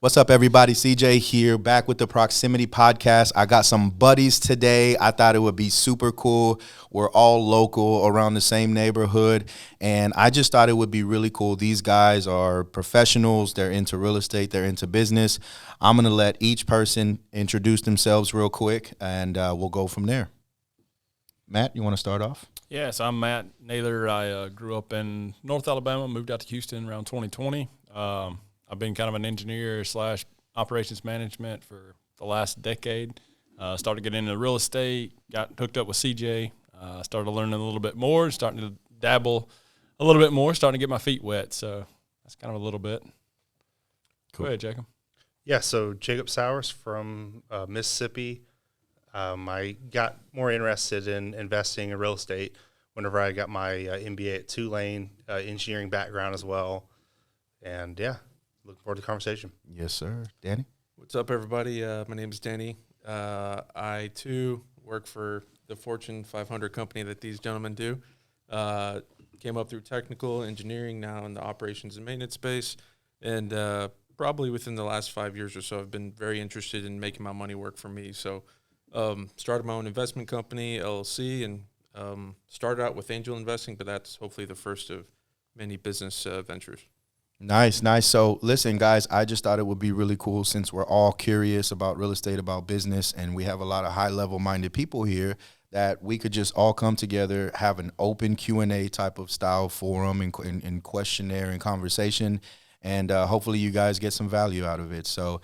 What's up, everybody? CJ here, back with the Proximity Podcast. I got some buddies today. I thought it would be super cool. We're all local around the same neighborhood, and I just thought it would be really cool. These guys are professionals. They're into real estate. They're into business. I'm going to let each person introduce themselves real quick, and we'll go from there. Matt, you want to start off? Yes, I'm Matt Naylor. I grew up in North Alabama, moved out to Houston around 2020. I've been kind of an engineer / operations management for the last decade. Started getting into real estate, got hooked up with CJ, started learning a little bit more, starting to dabble a little bit more, starting to get my feet wet. So that's kind of a little bit. Cool. Go ahead, Jacob. Yeah, so J.souers from Mississippi. I got more interested in investing in real estate whenever I got my MBA at Tulane, engineering background as well. And, yeah, looking forward to the conversation. Yes, sir. Danny? What's up, everybody? My name is Danny. I, too, work for the Fortune 500 company that these gentlemen do. Came up through technical engineering, now in the operations and maintenance space. And probably within the last 5 years or so, I've been very interested in making my money work for me. So started my own investment company, LLC, and started out with angel investing, but that's hopefully the first of many business ventures. Nice. So listen, guys, I just thought it would be really cool since we're all curious about real estate, about business, and we have a lot of high-level minded people here that we could just all come together, have an open Q&A type of style forum and questionnaire and conversation, and hopefully you guys get some value out of it. So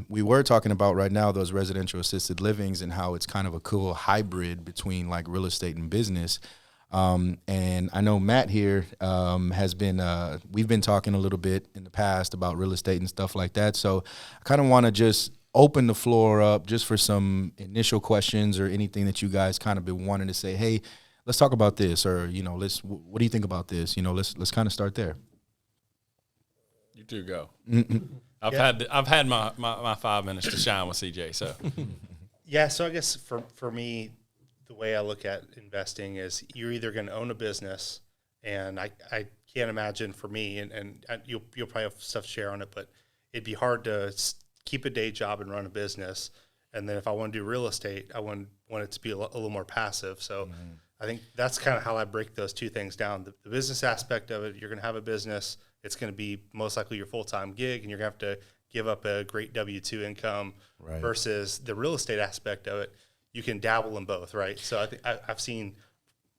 we were talking about right now those residential assisted livings and how it's kind of a cool hybrid between like real estate and business. And I know Matt here has been, we've been talking a little bit in the past about real estate and stuff like that. So I kind of want to just open the floor up just for some initial questions or anything that you guys kind of been wanting to say, hey, let's talk about this, or, you know, what do you think about this? You know, let's kind of start there. You two go. Mm-mm. I've had my 5 minutes to shine with CJ. So Yeah, so I guess for me, the way I look at investing is you're either going to own a business, and I can't imagine for me, and you'll probably have stuff to share on it, but it'd be hard to keep a day job and run a business. And then if I want to do real estate, I want it to be a little more passive. So I think that's kind of how I break those two things down. The business aspect of it, you're going to have a business. It's going to be most likely your full-time gig, and you're going to have to give up a great W-2 income versus the real estate aspect of it. You can dabble in both, right? So I think I've seen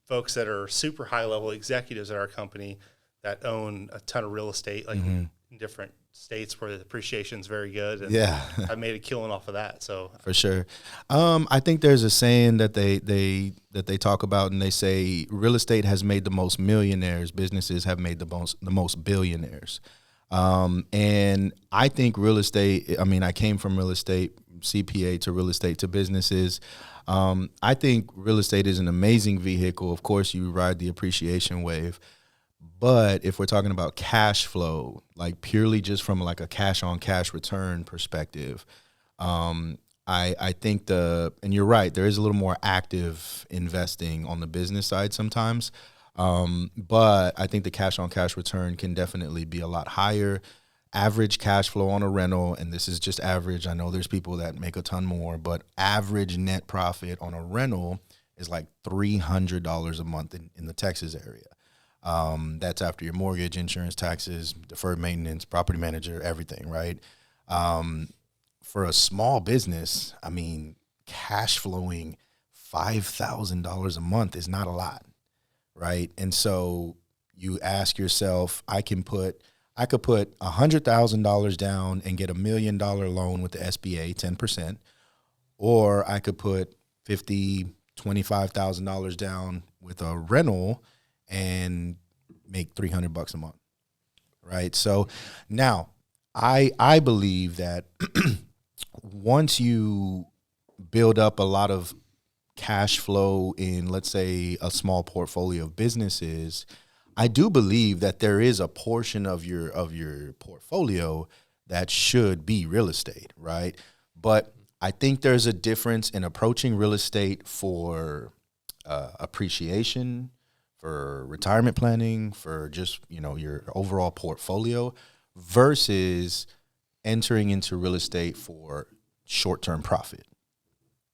folks that are super high-level executives at our company that own a ton of real estate, like in different states where the appreciation is very good. And Yeah. I made a killing off of that. So For sure. I think there's a saying that they talk about, and they say real estate has made the most millionaires. Businesses have made the most billionaires. And I think real estate, I mean, I came from real estate, CPA to real estate to businesses. I think real estate is an amazing vehicle. Of course, you ride the appreciation wave. But if we're talking about cash flow, like purely just from like a cash on cash return perspective, I think and you're right, there is a little more active investing on the business side sometimes. But I think the cash on cash return can definitely be a lot higher. Average cash flow on a rental, and this is just average. I know there's people that make a ton more, but average net profit on a rental is like $300 a month in the Texas area. That's after your mortgage, insurance, taxes, deferred maintenance, property manager, everything, right? For a small business, I mean, cash flowing $5,000 a month is not a lot, right? And so you ask yourself, I could put $100,000 down and get $1 million loan with the SBA, 10%, or I could put $25,000 down with a rental and make $300 a month, right? So now I believe that once you build up a lot of cash flow in, let's say, a small portfolio of businesses, I do believe that there is a portion of your portfolio that should be real estate, right? But I think there's a difference in approaching real estate for appreciation, for retirement planning, for just, you know, your overall portfolio versus entering into real estate for short-term profit,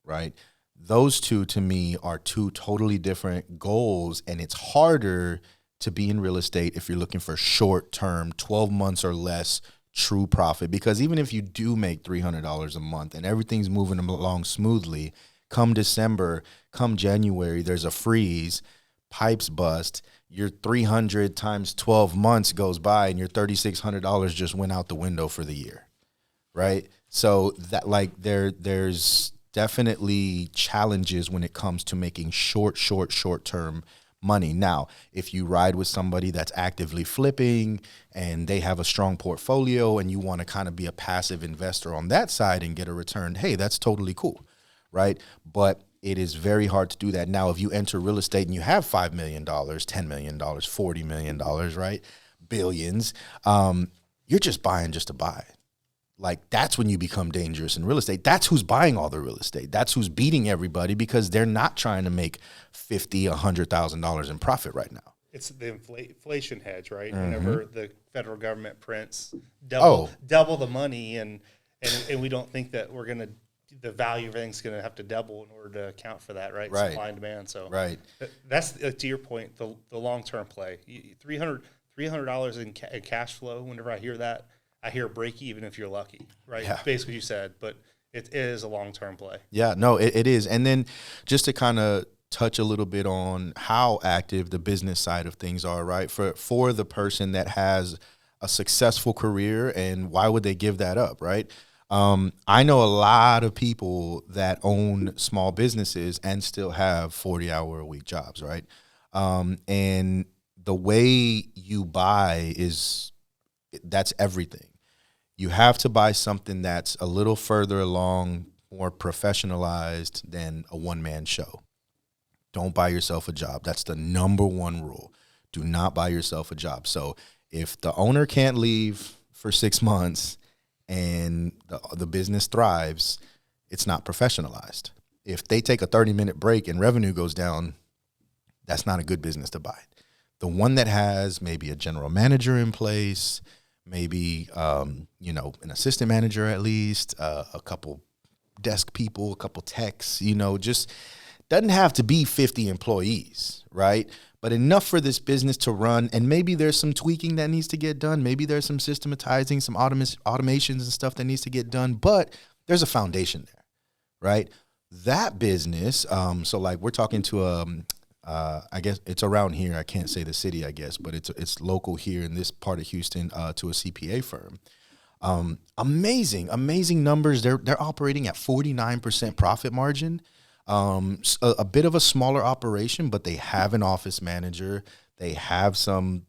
right? Those two to me are two totally different goals, and it's harder to be in real estate if you're looking for short-term, 12 months or less true profit. Because even if you do make $300 a month and everything's moving along smoothly, come December, come January, there's a freeze, pipes bust, your 300 times 12 months goes by and your $3,600 just went out the window for the year, right? So that there's definitely challenges when it comes to making short-term money. Now, if you ride with somebody that's actively flipping and they have a strong portfolio and you want to kind of be a passive investor on that side and get a return, hey, that's totally cool, right? But it is very hard to do that. Now, if you enter real estate and you have $5 million, $10 million, $40 million, right? Billions, you're just buying just to buy. Like, that's when you become dangerous in real estate. That's who's buying all the real estate. That's who's beating everybody because they're not trying to make $50,000, $100,000 in profit right now. It's the inflation hedge, right? Mm-hmm. Whenever the federal government prints double the money, and we don't think that the value of everything's going to have to double in order to account for that, right? Supply and demand. So that's to your point, the long-term play. $300 in cash flow. Whenever I hear that, I hear break even if you're lucky, right? Yeah. Basically, you said, but it is a long-term play. Yeah, no, it is. And then just to kind of touch a little bit on how active the business side of things are, right? For the person that has a successful career, and why would they give that up, right? I know a lot of people that own small businesses and still have 40-hour-a-week jobs, right? And the way you buy that's everything. You have to buy something that's a little further along, more professionalized than a one-man show. Don't buy yourself a job. That's the number one rule. Do not buy yourself a job. So if the owner can't leave for 6 months and the business thrives, it's not professionalized. If they take a 30-minute break and revenue goes down, that's not a good business to buy. The one that has maybe a general manager in place, maybe, an assistant manager at least, a couple desk people, a couple techs, just doesn't have to be 50 employees, right? But enough for this business to run. And maybe there's some tweaking that needs to get done. Maybe there's some systematizing, some automations and stuff that needs to get done. But there's a foundation there, right? That business, so like we're talking to I guess it's around here. I can't say the city, I guess, but it's local here in this part of Houston to a CPA firm. Amazing numbers. They're operating at 49% profit margin. A bit of a smaller operation, but they have an office manager. They have some,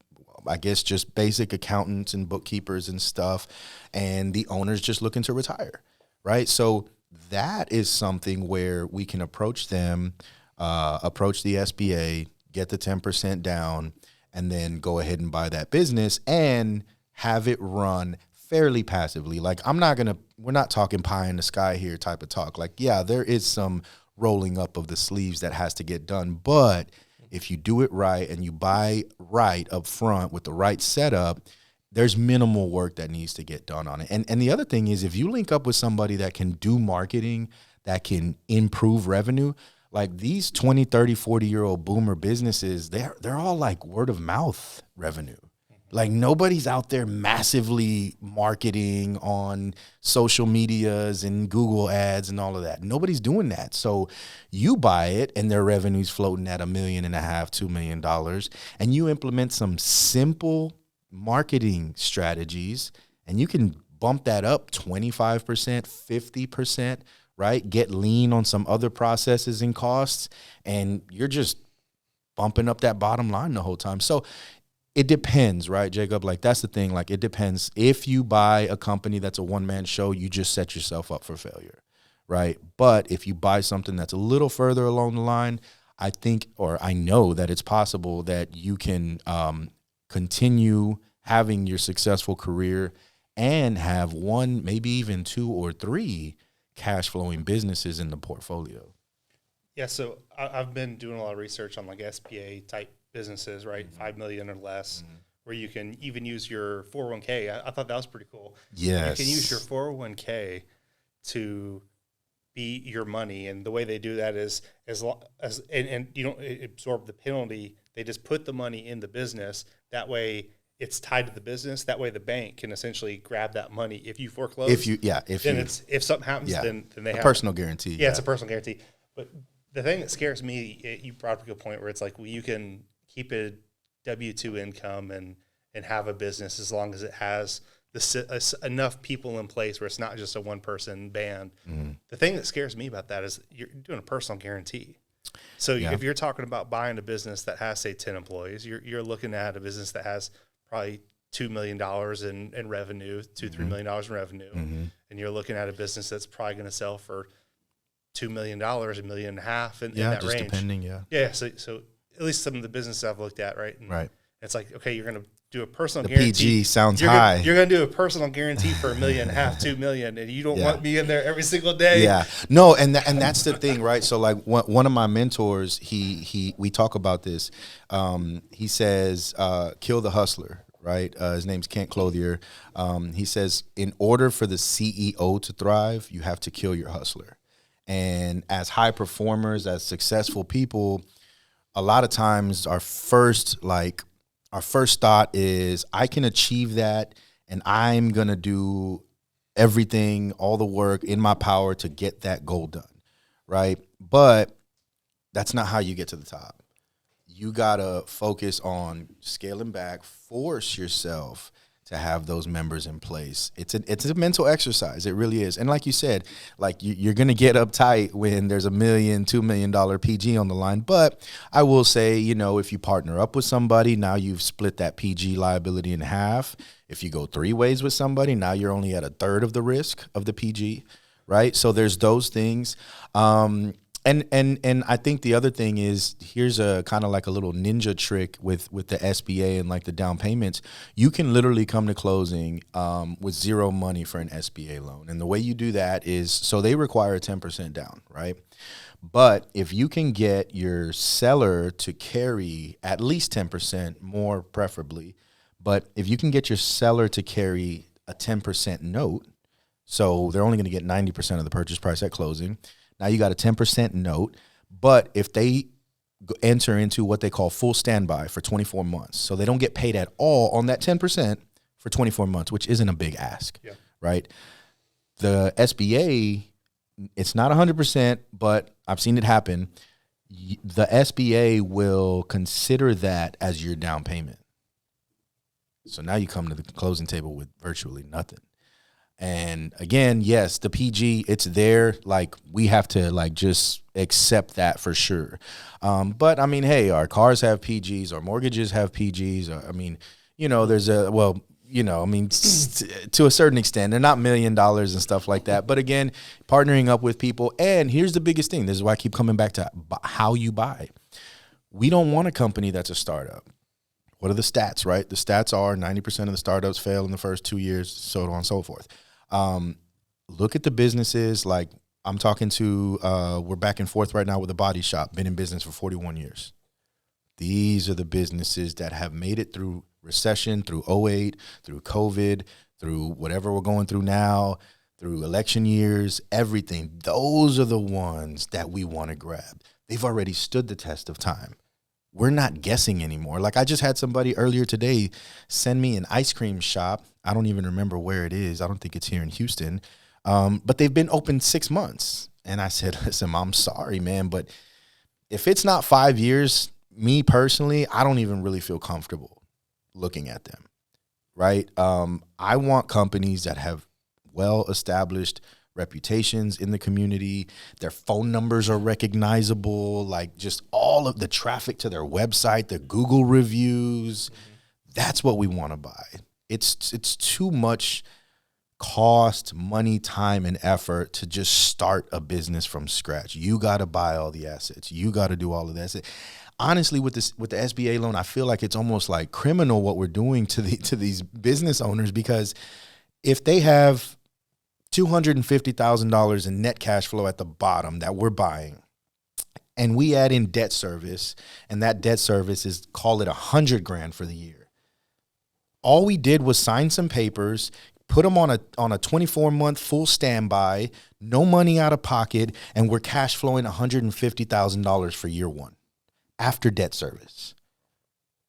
I guess, just basic accountants and bookkeepers and stuff. And the owner's just looking to retire, right? So that is something where we can approach them, approach the SBA, get the 10% down, and then go ahead and buy that business and have it run fairly passively. Like, we're not talking pie in the sky here type of talk. Like, yeah, there is some rolling up of the sleeves that has to get done. But if you do it right and you buy right up front with the right setup, there's minimal work that needs to get done on it. And the other thing is, if you link up with somebody that can do marketing, that can improve revenue, like these 20, 30, 40-year-old boomer businesses, they're all like word of mouth revenue. Like, nobody's out there massively marketing on social medias and Google ads and all of that. Nobody's doing that. So you buy it and their revenue's floating at $1.5 million, $2 million, and you implement some simple marketing strategies and you can bump that up 25%, 50%, right? Get lean on some other processes and costs, and you're just bumping up that bottom line the whole time. So it depends, right, Jacob? Like, that's the thing. Like, it depends. If you buy a company that's a one-man show, you just set yourself up for failure, right? But if you buy something that's a little further along the line, I think, or I know that it's possible that you can continue having your successful career and have one, maybe even 2 or 3 cash flowing businesses in the portfolio. Yeah, so I've been doing a lot of research on like SBA type businesses, right? 5 million or less, where you can even use your 401k. I thought that was pretty cool. Yes. You can use your 401k to be your money. And the way they do that is and you don't absorb the penalty. They just put the money in the business. That way it's tied to the business. That way the bank can essentially grab that money. If you foreclose, if something happens, then they have personal guarantee. Yeah, it's a personal guarantee. But the thing that scares me, you brought up a good point where it's like, well, you can keep a W-2 income and have a business as long as it has enough people in place where it's not just a one-person band. Mm-hmm. The thing that scares me about that is you're doing a personal guarantee. So if you're talking about buying a business that has, say, 10 employees, you're looking at a business that has probably $2 million in revenue, $3 million in revenue, and you're looking at a business that's probably going to sell for $2 million, $1.5 million in that just range. Depending, So at least some of the businesses I've looked at, right? And right. It's like, okay, you're going to do a personal the guarantee. PG sounds high. You're going to do a personal guarantee for $1.5 million, $2 million, and you don't want me in there every single day. Yeah, no, and that's the thing, right? So like one of my mentors, we talk about this. He says, kill the hustler. Right, his name's Kent Clothier. He says, in order for the CEO to thrive, you have to kill your hustler. And as high performers, as successful people, a lot of times our first thought is, I can achieve that, and I'm gonna do everything, all the work in my power to get that goal done, right? But that's not how you get to the top. You gotta focus on scaling back, force yourself to have those members in place. It's a mental exercise. It really is. And like you said, like you're going to get uptight when there's $1 million, $2 million PG on the line. But I will say, if you partner up with somebody, now you've split that PG liability in half. If you go 3 ways with somebody, now you're only at 1/3 of the risk of the PG, right? So there's those things. And I think the other thing is, here's a kind of like a little ninja trick with the SBA and like the down payments. You can literally come to closing with zero money for an SBA loan. And the way you do that is, so they require a 10% down, right? But if you can get your seller to carry at least 10%, more preferably, but if you can get your seller to carry a 10% note, so they're only going to get 90% of the purchase price at closing. Now you got a 10% note, but if they enter into what they call full standby for 24 months, so they don't get paid at all on that 10% for 24 months, which isn't a big ask, right? The SBA, it's not 100%, but I've seen it happen. The SBA will consider that as your down payment. So now you come to the closing table with virtually nothing. And again, yes, the PG, it's there. Like, we have to just accept that for sure. But I mean, hey, our cars have PGs, our mortgages have PGs. There's to a certain extent, they're not $1 million and stuff like that. But again, partnering up with people. And here's the biggest thing. This is why I keep coming back to how you buy. We don't want a company that's a startup. What are the stats, right? The stats are 90% of the startups fail in the first 2 years, so on and so forth. Look at the businesses. Like, I'm talking to, we're back and forth right now with a body shop, been in business for 41 years. These are the businesses that have made it through recession, through 2008, through COVID, through whatever we're going through now, through election years, everything. Those are the ones that we want to grab. They've already stood the test of time. We're not guessing anymore. Like, I just had somebody earlier today send me an ice cream shop. I don't even remember where it is. I don't think it's here in Houston. But they've been open 6 months. And I said, listen, I'm sorry, man, but if it's not 5 years, me personally, I don't even really feel comfortable looking at them, right? I want companies that have well-established reputations in the community. Their phone numbers are recognizable, like just all of the traffic to their website, the Google reviews. That's what we want to buy. It's too much cost, money, time, and effort to just start a business from scratch. You got to buy all the assets. You got to do all of that. Honestly, with the SBA loan, I feel like it's almost like criminal what we're doing to these business owners, because if they have $250,000 in net cash flow at the bottom that we're buying, and we add in debt service, and that debt service is, call it $100,000 for the year, all we did was sign some papers, put them on a 24-month full standby, no money out of pocket, and we're cash flowing $150,000 for year one after debt service.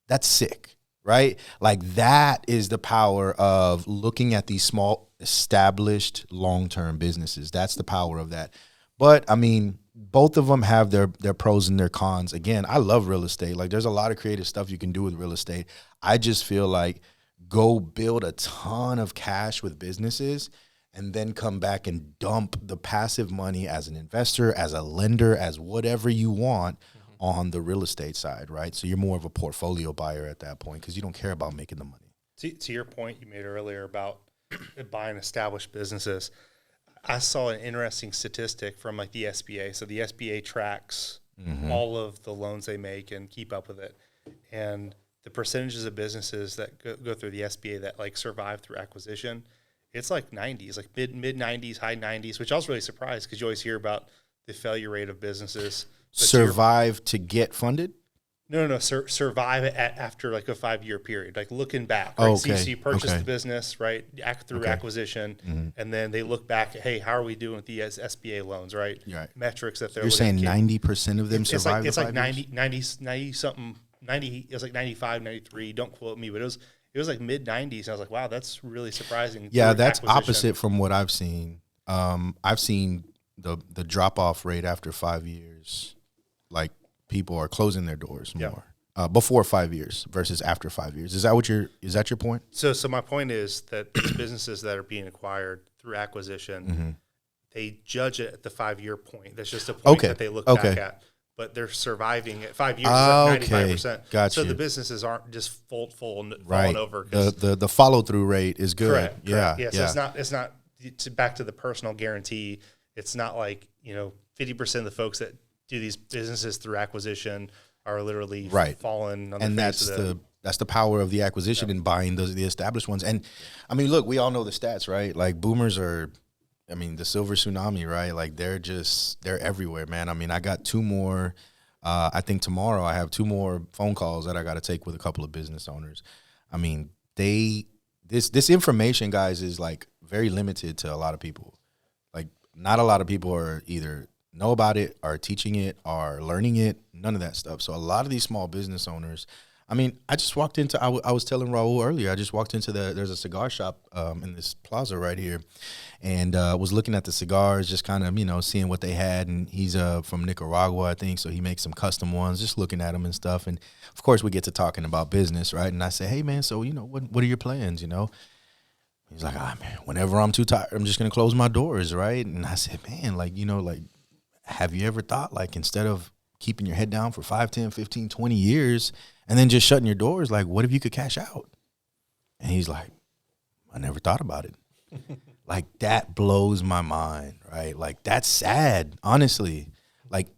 That's sick, right? Like, that is the power of looking at these small, established, long-term businesses. That's the power of that. But I mean, both of them have their pros and their cons. Again, I love real estate. Like, there's a lot of creative stuff you can do with real estate. I just feel like go build a ton of cash with businesses and then come back and dump the passive money as an investor, as a lender, as whatever you want on the real estate side, right? So you're more of a portfolio buyer at that point because you don't care about making the money. To your point you made earlier about buying established businesses, I saw an interesting statistic from like the SBA. So the SBA tracks all of the loans they make and keep up with it. And the percentages of businesses that go through the SBA that like survive through acquisition, it's like 90s, like mid 90s, high 90s, which I was really surprised because you always hear about the failure rate of businesses. Survive to get funded? No. Survive after like a 5-year period, like looking back. Right? Okay. So you purchase the business, right, through acquisition, and then they look back at, hey, how are we doing with the SBA loans, right? Right. Metrics that they're You're saying 90% of them survive. It's like 90 something. 90, it was like 95, 93. Don't quote me, but it was like mid 90s. I was like, wow, that's really surprising. Yeah, that's opposite from what I've seen. I've seen the drop off rate after 5 years. Like, people are closing their doors more before 5 years versus after 5 years. Is that your point? So my point is that these businesses that are being acquired through acquisition, they judge it at the 5-year point. That's just a point that they look back at. But they're surviving at 5 years, like 95%. Gotcha. So the businesses aren't just full and falling over. The follow through rate is good. Correct. Yeah. So it's not back to the personal guarantee. It's not like 50% of the folks that do these businesses through acquisition are literally falling on the face of them. That's the power of the acquisition and buying the established ones. And I mean, look, we all know the stats, right? Like, boomers are. I mean, the silver tsunami, right? Like, they're everywhere, man. I mean, I got 2 more. I think tomorrow I have 2 more phone calls that I got to take with a couple of business owners. I mean, this information, guys, is like very limited to a lot of people. Like, not a lot of people are either know about it, are teaching it, are learning it, none of that stuff. So a lot of these small business owners, I mean, I just walked into, I was telling Raul earlier, I just walked into there's a cigar shop in this plaza right here, and was looking at the cigars, just kind of, seeing what they had. And he's from Nicaragua, I think, so he makes some custom ones, just looking at them and stuff. And, of course, we get to talking about business, right? And I say, hey, man, so, what are your plans, He's like, man, whenever I'm too tired, I'm just going to close my doors, right? And I said, man, have you ever thought, instead of keeping your head down for 5, 10, 15, 20 years and then just shutting your doors, what if you could cash out? And he's like, I never thought about it. That blows my mind, right? That's sad, honestly.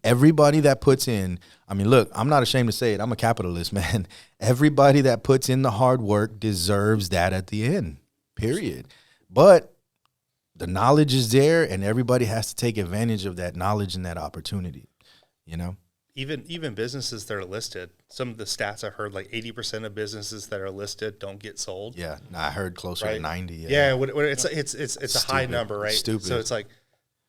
Everybody that puts in, I mean, look, I'm not ashamed to say it. I'm a capitalist, man. Everybody that puts in the hard work deserves that at the end, period. But the knowledge is there, and everybody has to take advantage of that knowledge and that opportunity, Even businesses that are listed, some of the stats I've heard, 80% of businesses that are listed don't get sold. Yeah, I heard closer to 90. Yeah, it's a high number, right? Stupid. So it's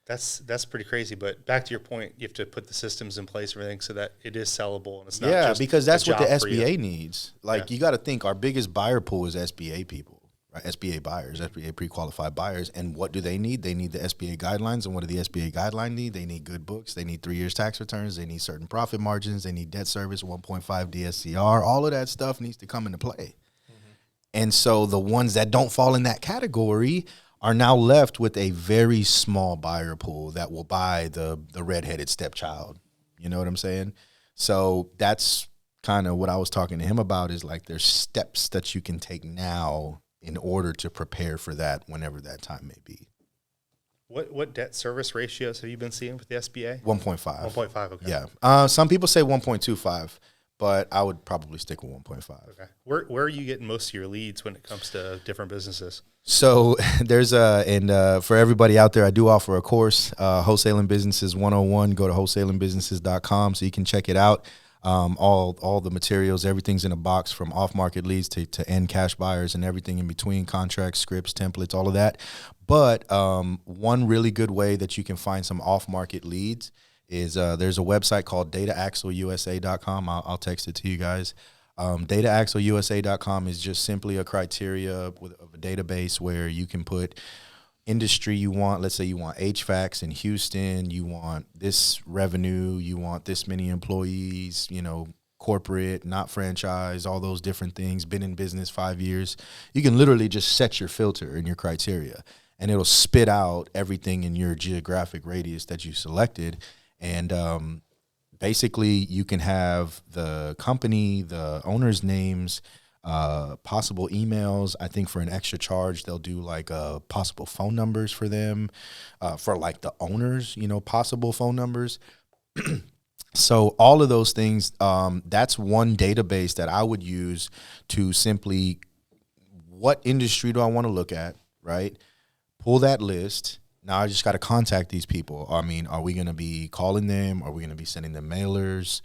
that's pretty crazy. But back to your point, you have to put the systems in place and everything so that it is sellable and it's not just because that's what the SBA you. needs. You got to think our biggest buyer pool is SBA people. Right? SBA buyers, SBA pre-qualified buyers. And what do they need? They need the SBA guidelines. And what do the SBA guidelines need? They need good books. They need 3 years tax returns. They need certain profit margins. They need debt service, 1.5 DSCR. All of that stuff needs to come into play. And so the ones that don't fall in that category are now left with a very small buyer pool that will buy the redheaded stepchild. You know what I'm saying? So that's kind of what I was talking to him about, is there's steps that you can take now in order to prepare for that whenever that time may be. What debt service ratios have you been seeing with the SBA? 1.5. 1.5, okay. Yeah. Some people say 1.25, but I would probably stick with 1.5. Okay. Where are you getting most of your leads when it comes to different businesses? So there's for everybody out there, I do offer a course, Wholesaling Businesses 101. Go to wholesalingbusinesses.com so you can check it out. all the materials, everything's in a box from off-market leads to end cash buyers and everything in between, contracts, scripts, templates, all of that. But one really good way that you can find some off-market leads is there's a website called dataaxleusa.com. I'll text it to you guys. Dataaxleusa.com is just simply a criteria of a database where you can put industry you want. Let's say you want HVACs in Houston, you want this revenue, you want this many employees, corporate, not franchise, all those different things, been in business 5 years. You can literally just set your filter and your criteria, and it'll spit out everything in your geographic radius that you selected. And basically you can have the company, the owner's names, possible emails. I think for an extra charge, they'll do like possible phone numbers for them, for like the owners, possible phone numbers. So all of those things, that's one database that I would use to simply, what industry do I want to look at, right? Pull that list. Now I just got to contact these people. I mean, are we going to be calling them? Are we going to be sending them mailers?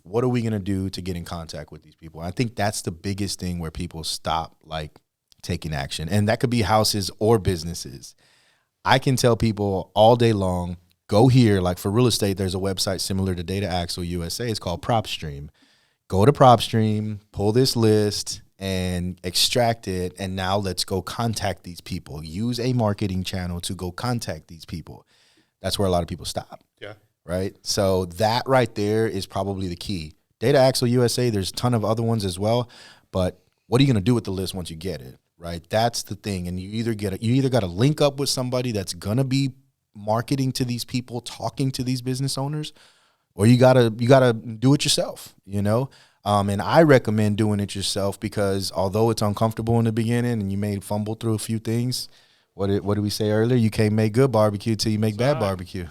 What are we going to do to get in contact with these people? I think that's the biggest thing where people stop like taking action. And that could be houses or businesses. I can tell people all day long, go here. Like for real estate, there's a website similar to DataAxle USA. It's called PropStream. Go to PropStream, pull this list and extract it. And now let's go contact these people. Use a marketing channel to go contact these people. That's where a lot of people stop. Yeah. Right. So that right there is probably the key. DataAxle USA, there's a ton of other ones as well. But what are you going to do with the list once you get it? Right. That's the thing. And you either got to link up with somebody that's going to be marketing to these people, talking to these business owners, or you gotta do it yourself, And I recommend doing it yourself because although it's uncomfortable in the beginning and you may fumble through a few things, what did we say earlier? You can't make good barbecue till you make bad barbecue.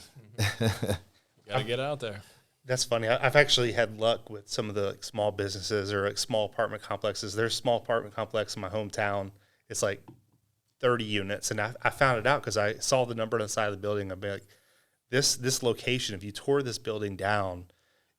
Gotta get out there. That's funny. I've actually had luck with some of the small businesses or small apartment complexes. There's a small apartment complex in my hometown. It's like 30 units, and I found it out because I saw the number on the side of the building. I'd be like, this location, if you tore this building down,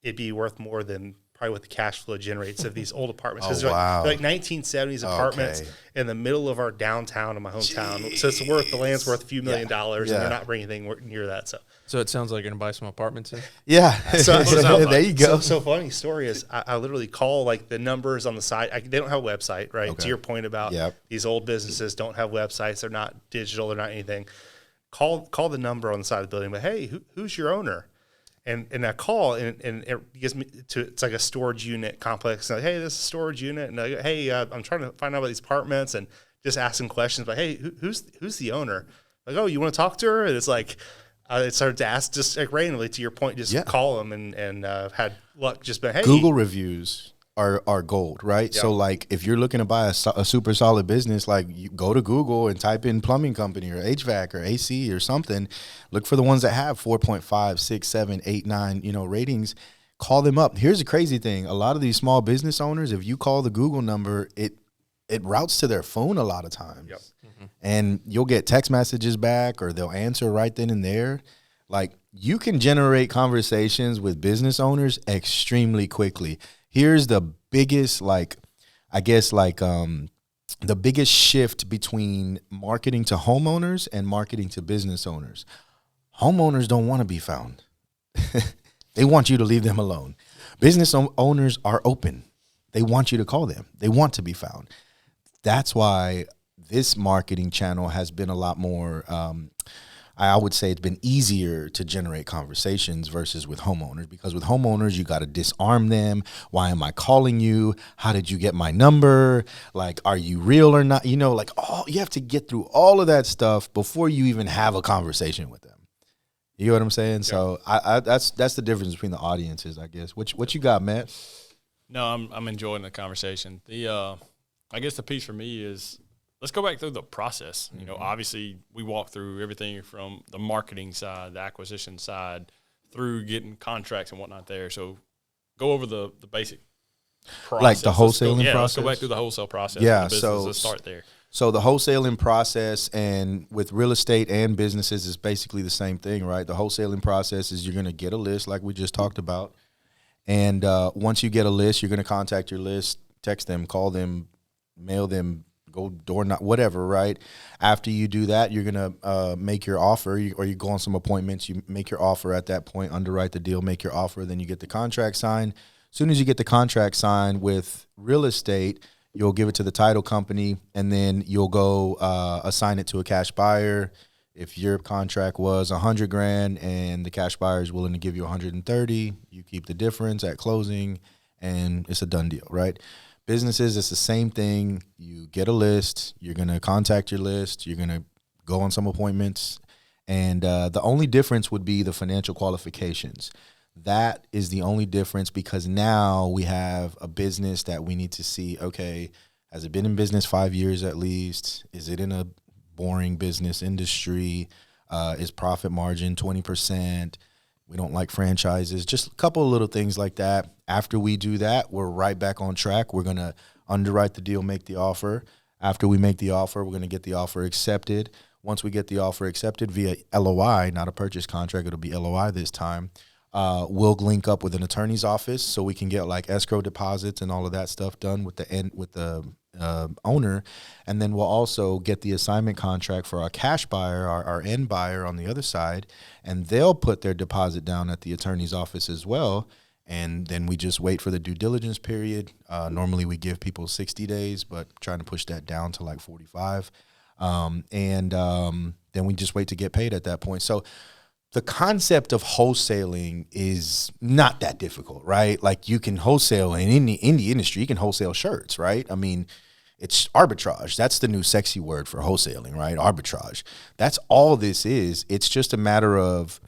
it'd be worth more than probably what the cash flow generates of these old apartments. Oh, they're wow. like 1970s apartments in the middle of our downtown in my hometown. Jeez. So the land's worth a few $1 million, and they're not bringing anything near that. So it sounds like you're going to buy some apartments in? Yeah. So there you go. So funny story is I literally call like the numbers on the side. They don't have a website, right? Okay. To your point about these old businesses don't have websites. They're not digital. They're not anything. Call the number on the side of the building. But hey, who's your owner? And I call and it gives me it's like a storage unit complex. And like, hey, this is a storage unit. And I go, hey, I'm trying to find out about these apartments and just asking questions. But hey, who's the owner? Like, oh, you want to talk to her? And it's like. It started to ask just like randomly to your point, just call them and had luck just been, hey. Google reviews are gold, right? Yep. So like if you're looking to buy a super solid business, like you go to Google and type in plumbing company or HVAC or AC or something, look for the ones that have 4.5, 6, 7, 8, 9, ratings, call them up. Here's the crazy thing. A lot of these small business owners, if you call the Google number, it routes to their phone a lot of times. Yep. And you'll get text messages back or they'll answer right then and there. Like you can generate conversations with business owners extremely quickly. Here's the biggest, the biggest shift between marketing to homeowners and marketing to business owners. Homeowners don't want to be found. They want you to leave them alone. Business owners are open. They want you to call them. They want to be found. That's why this marketing channel has been a lot more, I would say it's been easier to generate conversations versus with homeowners, because with homeowners, you got to disarm them. Why am I calling you? How did you get my number? Like, are you real or not? You have to get through all of that stuff before you even have a conversation with them. You know what I'm saying? Yeah. So that's the difference between the audiences, I guess. What you got, Matt? No, I'm enjoying the conversation. I guess the piece for me is, let's go back through the process. Obviously we walk through everything from the marketing side, the acquisition side, through getting contracts and whatnot there. So go over the basic process. Like the wholesaling process? Let's go back through the wholesale process. Yeah, so let's start there. So the wholesaling process, and with real estate and businesses, is basically the same thing, right? The wholesaling process is you're going to get a list like we just talked about, And once you get a list, you're going to contact your list, text them, call them, mail them, go door knock, whatever, right? After you do that, you're going to make your offer, or you go on some appointments, you make your offer at that point, underwrite the deal, make your offer, then you get the contract signed. As soon as you get the contract signed with real estate, you'll give it to the title company, and then you'll go assign it to a cash buyer. If your contract was $100,000 and the cash buyer is willing to give you 130, you keep the difference at closing, and it's a done deal, right? Businesses, it's the same thing. You get a list. You're gonna contact your list. You're gonna go on some appointments, and the only difference would be the financial qualifications. That is the only difference, because now we have a business that we need to see. Okay, has it been in business 5 years at least? Is it in a boring business industry? Is profit margin 20%? We don't like franchises. Just a couple of little things like that. After we do that, we're right back on track. We're going to underwrite the deal, make the offer. After we make the offer, we're going to get the offer accepted. Once we get the offer accepted via LOI, not a purchase contract, it'll be LOI this time, we'll link up with an attorney's office so we can get like escrow deposits and all of that stuff done with the owner. And then we'll also get the assignment contract for our cash buyer, our end buyer on the other side, and they'll put their deposit down at the attorney's office as well. And then we just wait for the due diligence period. Normally we give people 60 days, but trying to push that down to like 45. Then we just wait to get paid at that point. So the concept of wholesaling is not that difficult, right? Like, you can wholesale in the industry. You can wholesale shirts, right? I mean, it's arbitrage. That's the new sexy word for wholesaling, right? Arbitrage. That's all this is. It's just a matter of,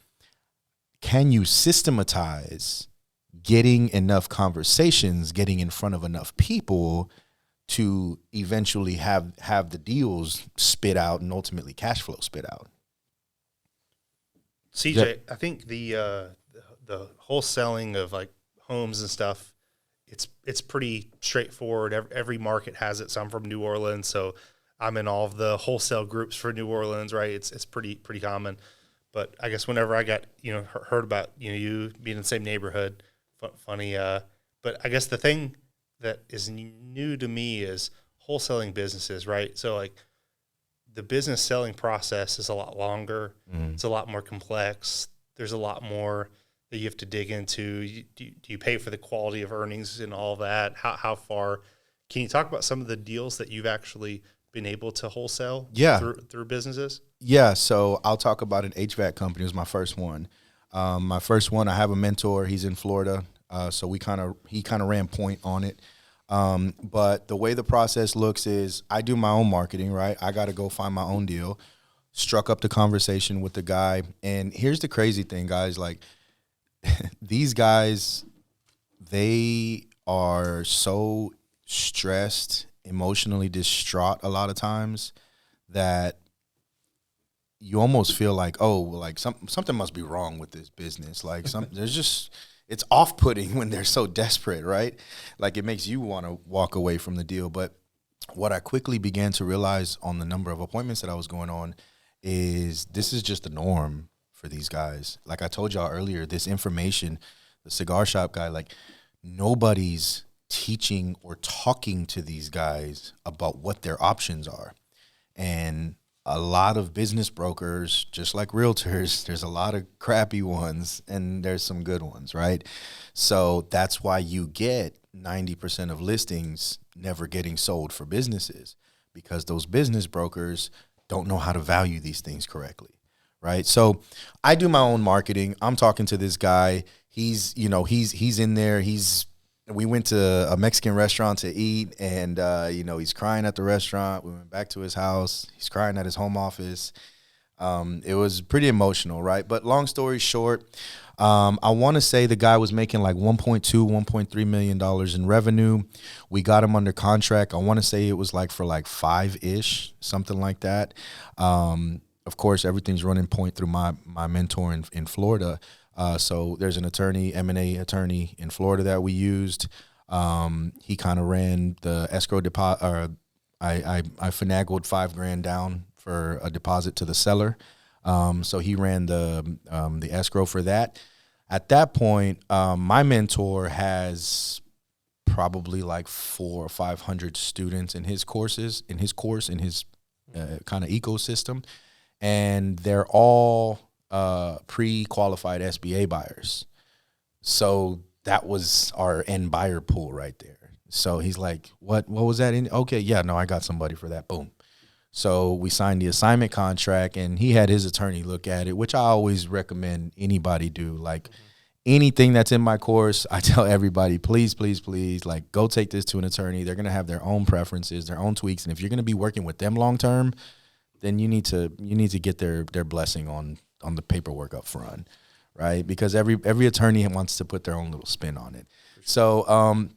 can you systematize getting enough conversations, getting in front of enough people to eventually have the deals spit out and ultimately cash flow spit out. CJ, I think the wholesaling of like homes and stuff, it's pretty straightforward. Every market has it. So I'm from New Orleans, so I'm in all of the wholesale groups for New Orleans, right? It's pretty common. But I guess whenever I got heard about you being in the same neighborhood, funny. But I guess the thing that is new to me is wholesaling businesses, right? So like the business selling process is a lot longer. It's a lot more complex. There's a lot more that you have to dig into. Do you pay for the quality of earnings and all that? How far? Can you talk about some of the deals that you've actually been able to wholesale through businesses? Yeah, so I'll talk about an HVAC company. It was my first one. My first one, I have a mentor. He's in Florida, so he kind of ran point on it. But the way the process looks is I do my own marketing, right? I got to go find my own deal. Struck up the conversation with the guy. And here's the crazy thing, guys. Like, these guys, they are so stressed, emotionally distraught a lot of times that you almost feel like, oh, like something must be wrong with this business. Like it's off-putting when they're so desperate, right? Like, it makes you want to walk away from the deal. But what I quickly began to realize on the number of appointments that I was going on is this is just the norm for these guys. Like I told y'all earlier, this information, the cigar shop guy, like nobody's teaching or talking to these guys about what their options are. And a lot of business brokers, just like realtors, there's a lot of crappy ones and there's some good ones, right? So that's why you get 90% of listings never getting sold for businesses, because those business brokers don't know how to value these things correctly, right? So I do my own marketing. I'm talking to this guy. He's in there. We went to a Mexican restaurant to eat, and, he's crying at the restaurant. We went back to his house. He's crying at his home office. It was pretty emotional, right? But long story short, I want to say the guy was making like $1.2, $1.3 million in revenue. We got him under contract. I want to say it was like for like 5-ish, something like that. Of course, everything's running point through my mentor in Florida. So there's an attorney, M&A attorney in Florida that we used. He kind of ran the escrow deposit. I finagled $5,000 down for a deposit to the seller. So he ran the escrow for that. At that point, my mentor has probably like 400 or 500 students in his courses, in his kind of ecosystem, and they're all pre-qualified SBA buyers. So that was our end buyer pool right there. So he's like, what was that? Okay, yeah, no, I got somebody for that. Boom. So we signed the assignment contract, and he had his attorney look at it, which I always recommend anybody do. Like anything that's in my course, I tell everybody, please, please, please, like go take this to an attorney. They're going to have their own preferences, their own tweaks. And if you're going to be working with them long term, then you need to get their blessing on the paperwork up front, right? Because every attorney wants to put their own little spin on it. So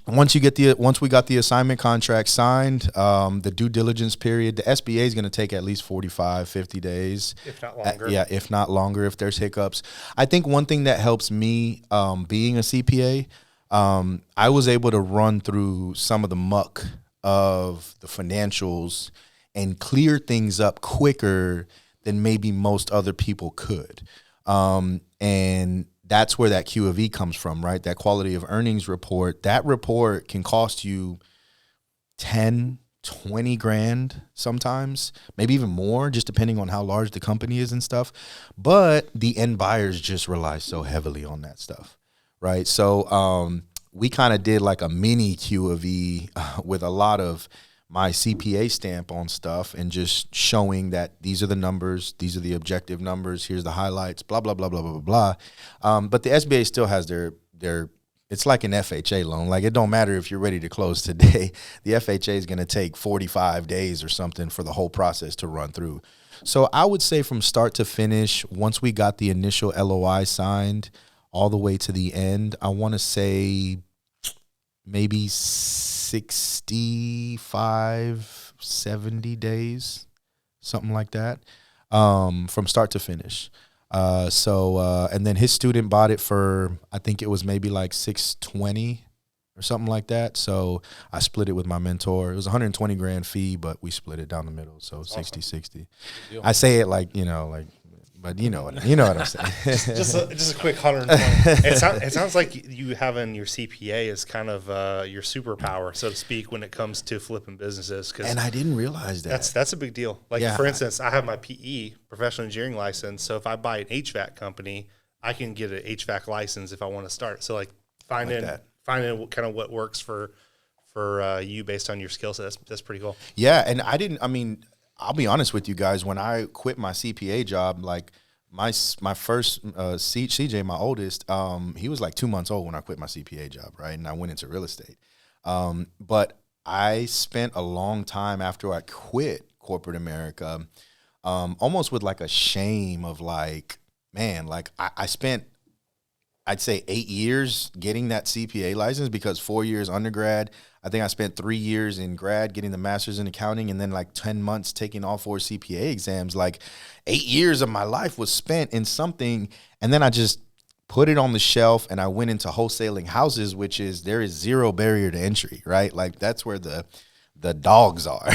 once we got the assignment contract signed, the due diligence period, the SBA is going to take at least 45, 50 days. If not longer. If not longer, if there's hiccups. I think one thing that helps me being a CPA, I was able to run through some of the muck of the financials and clear things up quicker than maybe most other people could. And that's where that Q of E comes from, right? That quality of earnings report. That report can cost you 10, 20 grand sometimes, maybe even more, just depending on how large the company is and stuff. But the end buyers just rely so heavily on that stuff, right? So we kind of did like a mini Q of E with a lot of my CPA stamp on stuff and just showing that these are the numbers, these are the objective numbers, here's the highlights, blah, blah, blah, blah, blah, blah. But the SBA still has their it's like an FHA loan. Like it don't matter if you're ready to close today. The FHA is going to take 45 days or something for the whole process to run through. So I would say from start to finish, once we got the initial LOI signed all the way to the end, I want to say maybe 65, 70 days, something like that, from start to finish. And then his student bought it for, I think it was maybe like 620 or something like that. So I split it with my mentor. It was 120 grand fee, but we split it down the middle. So awesome. 60. I say it like, but you know what I'm saying. just a quick 120. It sounds like you having your CPA is kind of your superpower, so to speak, when it comes to flipping businesses. And I didn't realize that. That's a big deal. Like for instance, I have my PE, professional engineering license. So if I buy an HVAC company, I can get an HVAC license if I want to start. So like finding kind of what works for you based on your skill set. That's pretty cool. Yeah, and I'll be honest with you guys. When I quit my CPA job, like my first CJ, my oldest, he was like 2 months old when I quit my CPA job, right? And I went into real estate. But I spent a long time after I quit corporate America, almost with like a shame of like, man, like I spent, I'd say 8 years getting that CPA license, because 4 years undergrad, I think I spent 3 years in grad getting the master's in accounting, and then like 10 months taking all 4 CPA exams. Like 8 years of my life was spent in something, and then I just put it on the shelf and I went into wholesaling houses, which is, there is zero barrier to entry, right? Like that's where the dogs are.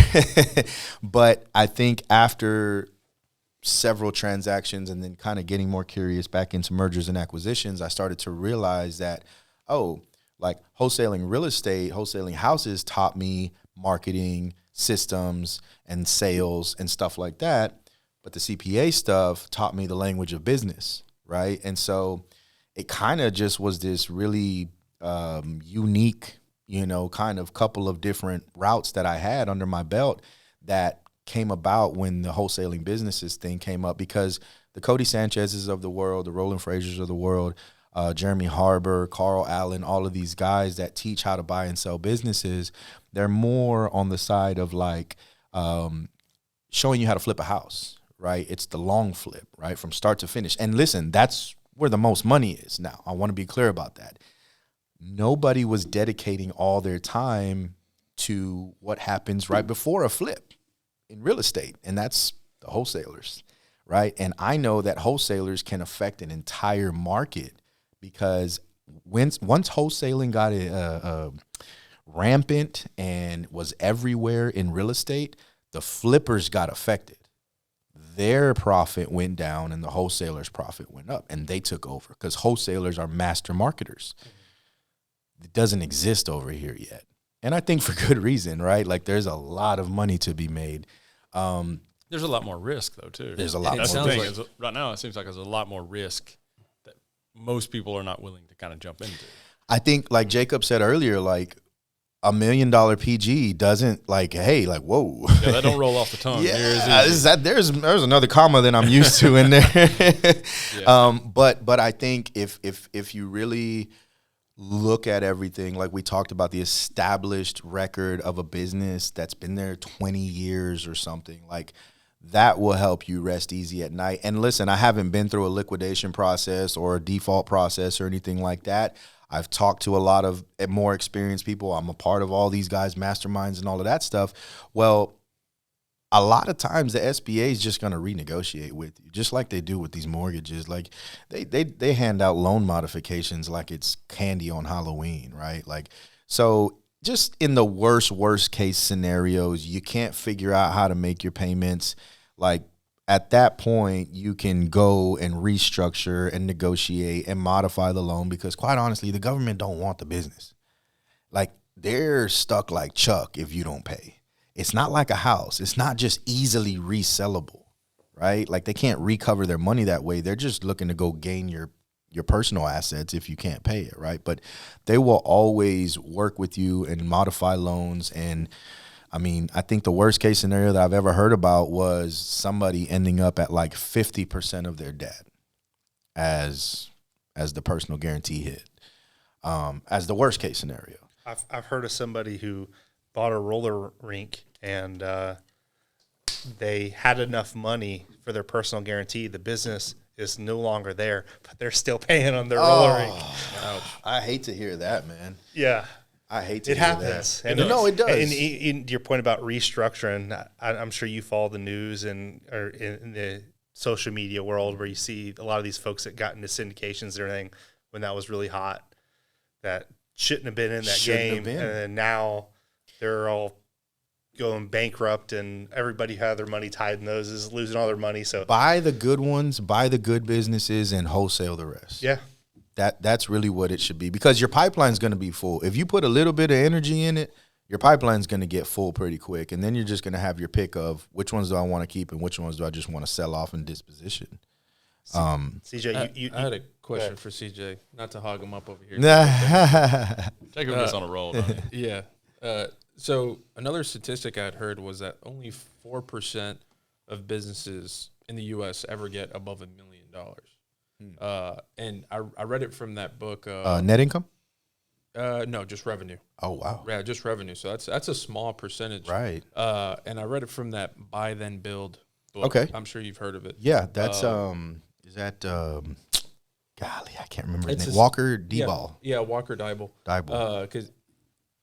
But I think after several transactions and then kind of getting more curious back into mergers and acquisitions, I started to realize that, like wholesaling real estate, wholesaling houses taught me marketing, systems, and sales and stuff like that. But the CPA stuff taught me the language of business, right? And so it kind of just was this really unique, kind of couple of different routes that I had under my belt that came about when the wholesaling businesses thing came up, because the Cody Sanchez's of the world, the Roland Frasers of the world, Jeremy Harbour, Carl Allen, all of these guys that teach how to buy and sell businesses, they're more on the side of like showing you how to flip a house, right? It's the long flip, right? From start to finish. And listen, that's where the most money is now. I want to be clear about that. Nobody was dedicating all their time to what happens right before a flip in real estate, and that's the wholesalers, right? And I know that wholesalers can affect an entire market, because once wholesaling got rampant and was everywhere in real estate, the flippers got affected. their profit went down and the wholesalers' profit went up, and they took over because wholesalers are master marketers. It doesn't exist over here yet. And I think for good reason, right? Like there's a lot of money to be made. There's a lot more risk though too. There's a lot That's more the thing. risk. Is right now, it seems like there's a lot more risk that most people are not willing to kind of jump into. I think, like Jacob said earlier, like $1 million PG doesn't like, hey, like, whoa. Yeah, that don't roll off the tongue. There's another comma that I'm used to in there. But I think if you really look at everything, like we talked about, the established record of a business that's been there 20 years or something, like that will help you rest easy at night. And listen, I haven't been through a liquidation process or a default process or anything like that. I've talked to a lot of more experienced people. I'm a part of all these guys' masterminds and all of that stuff. Well, a lot of times the SBA is just going to renegotiate with you, just like they do with these mortgages. Like they hand out loan modifications like it's candy on Halloween, right? Like, so just in the worst case scenarios, you can't figure out how to make your payments. Like at that point, you can go and restructure and negotiate and modify the loan because quite honestly, the government don't want the business. Like they're stuck like Chuck if you don't pay. It's not like a house. It's not just easily resellable, right? Like they can't recover their money that way. They're just looking to go gain your personal assets if you can't pay it, right? But they will always work with you and modify loans. And I mean, I think the worst case scenario that I've ever heard about was somebody ending up at like 50% of their debt as the personal guarantee hit, as the worst case scenario. I've heard of somebody who bought a roller rink and they had enough money for their personal guarantee. The business is no longer there, but they're still paying on their roller rink. Ouch. I hate to hear that, man. Yeah. I hate to it hear happens. that. And No, it does. And your point about restructuring, I'm sure you follow the news and or in the social media world where you see a lot of these folks that got into syndications and everything when that was really hot that shouldn't have been in that game. And then now they're all going bankrupt and everybody who had their money tied in those is losing all their money. So buy the good ones, buy the good businesses, and wholesale the rest. Yeah. That's really what it should be because your pipeline's going to be full. If you put a little bit of energy in it, your pipeline's going to get full pretty quick. And then you're just going to have your pick of which ones do I want to keep and which ones do I just want to sell off and disposition. CJ, I had a question for CJ, not to hog him up over here. Jacob gets on a roll, don't he? Yeah. So another statistic I had heard was that only 4% of businesses in the U.S. ever get above $1 million. And I read it from that book. Net income? No, just revenue. Oh, wow. Yeah, just revenue. So that's a small percentage. Right. And I read it from that Buy Then Build book. Okay. I'm sure you've heard of it. Yeah, that's is that golly, I can't remember his name. His, Walker Diebel. Yeah, Walker Diebel. Because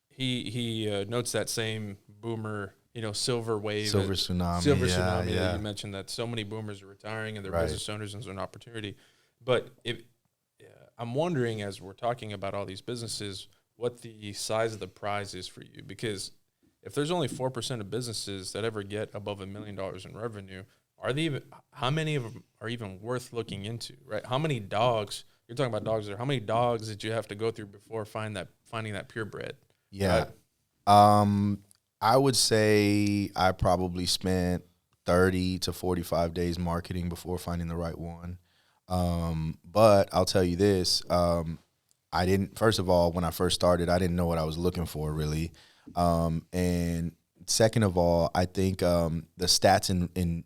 he notes that same boomer, silver wave, Silver tsunami. tsunami Yeah. that you mentioned, that so many boomers are retiring and they're Right. business owners and it's an opportunity. But I'm wondering, as we're talking about all these businesses, what the size of the prize is for you, because if there's only 4% of businesses that ever get above $1 million in revenue, how many of them are even worth looking into, right? How many dogs, you're talking about dogs there, how many dogs did you have to go through before finding that purebred? Yeah. Right? I would say I probably spent 30 to 45 days marketing before finding the right one. But I'll tell you this, first of all, when I first started, I didn't know what I was looking for really. And second of all, I think, the stats in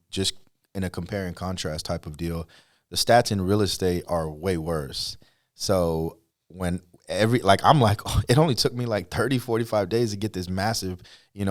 a compare and contrast type of deal, the stats in real estate are way worse. So it only took me like 30, 45 days to get this massive,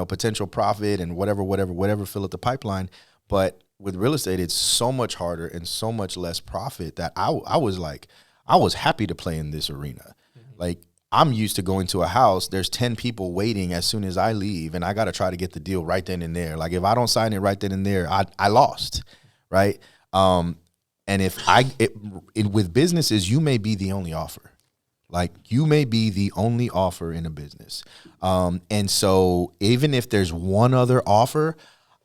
potential profit and whatever fill up the pipeline. But with real estate, it's so much harder and so much less profit that I was happy to play in this arena. Mm-hmm. Like I'm used to going to a house, there's 10 people waiting as soon as I leave, and I got to try to get the deal right then and there. Like if I don't sign it right then and there, I lost, right? And with businesses, you may be the only offer. Like you may be the only offer in a business. And so even if there's one other offer,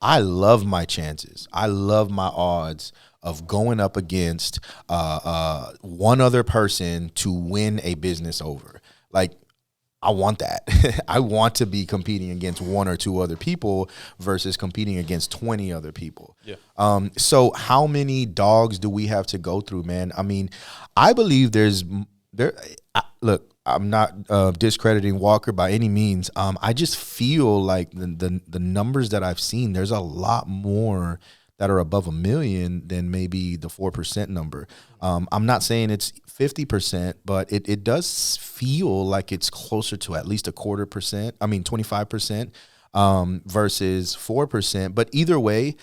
I love my chances. I love my odds of going up against one other person to win a business over. Like, I want that. I want to be competing against one or two other people versus competing against 20 other people. Yeah. So how many dogs do we have to go through, man? I mean, I believe look, I'm not discrediting Walker by any means. I just feel like the numbers that I've seen, there's a lot more that are above 1 million than maybe the 4% number. I'm not saying it's 50%, but it does feel like it's closer to at least 25% versus 4%. But either way,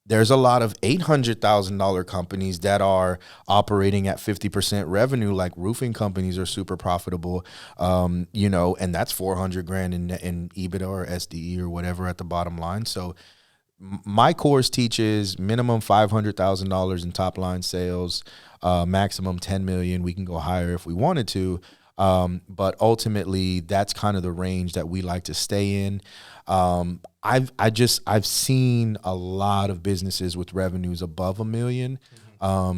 there's a lot of $800,000 companies that are operating at 50% revenue, like roofing companies are super profitable, and that's $400,000 in EBITDA or SDE or whatever at the bottom line. So my course teaches minimum $500,000 in top line sales, maximum 10 million. We can go higher if we wanted to. But ultimately that's kind of the range that we like to stay in. I've seen a lot of businesses with revenues above 1 million.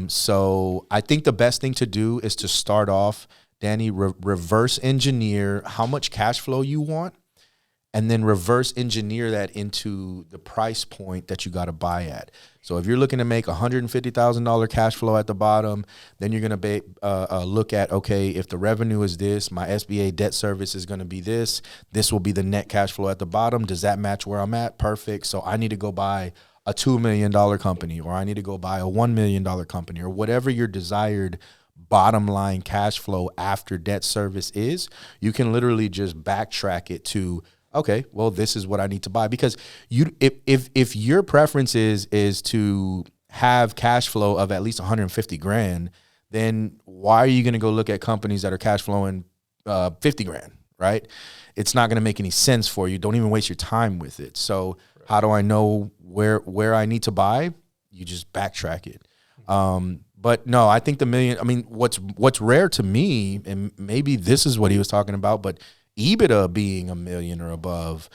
So I think the best thing to do is to start off, Danny, reverse engineer how much cash flow you want, and then reverse engineer that into the price point that you got to buy at. So if you're looking to make $150,000 cash flow at the bottom, then you're going to look at, okay, if the revenue is this, my SBA debt service is going to be this. This will be the net cash flow at the bottom. Does that match where I'm at? Perfect. So I need to go buy a $2 million company, or I need to go buy a $1 million company, or whatever your desired bottom line cash flow after debt service is. You can literally just backtrack it to, okay, well, this is what I need to buy. Because if your preference is to have cash flow of at least $150,000, then why are you going to go look at companies that are cash flowing $50,000, right? It's not going to make any sense for you. Don't even waste your time with it. So how do I know where I need to buy? You just backtrack it. But no, I think the million, I mean, what's rare to me, and maybe this is what he was talking about, but EBITDA being 1 million or above,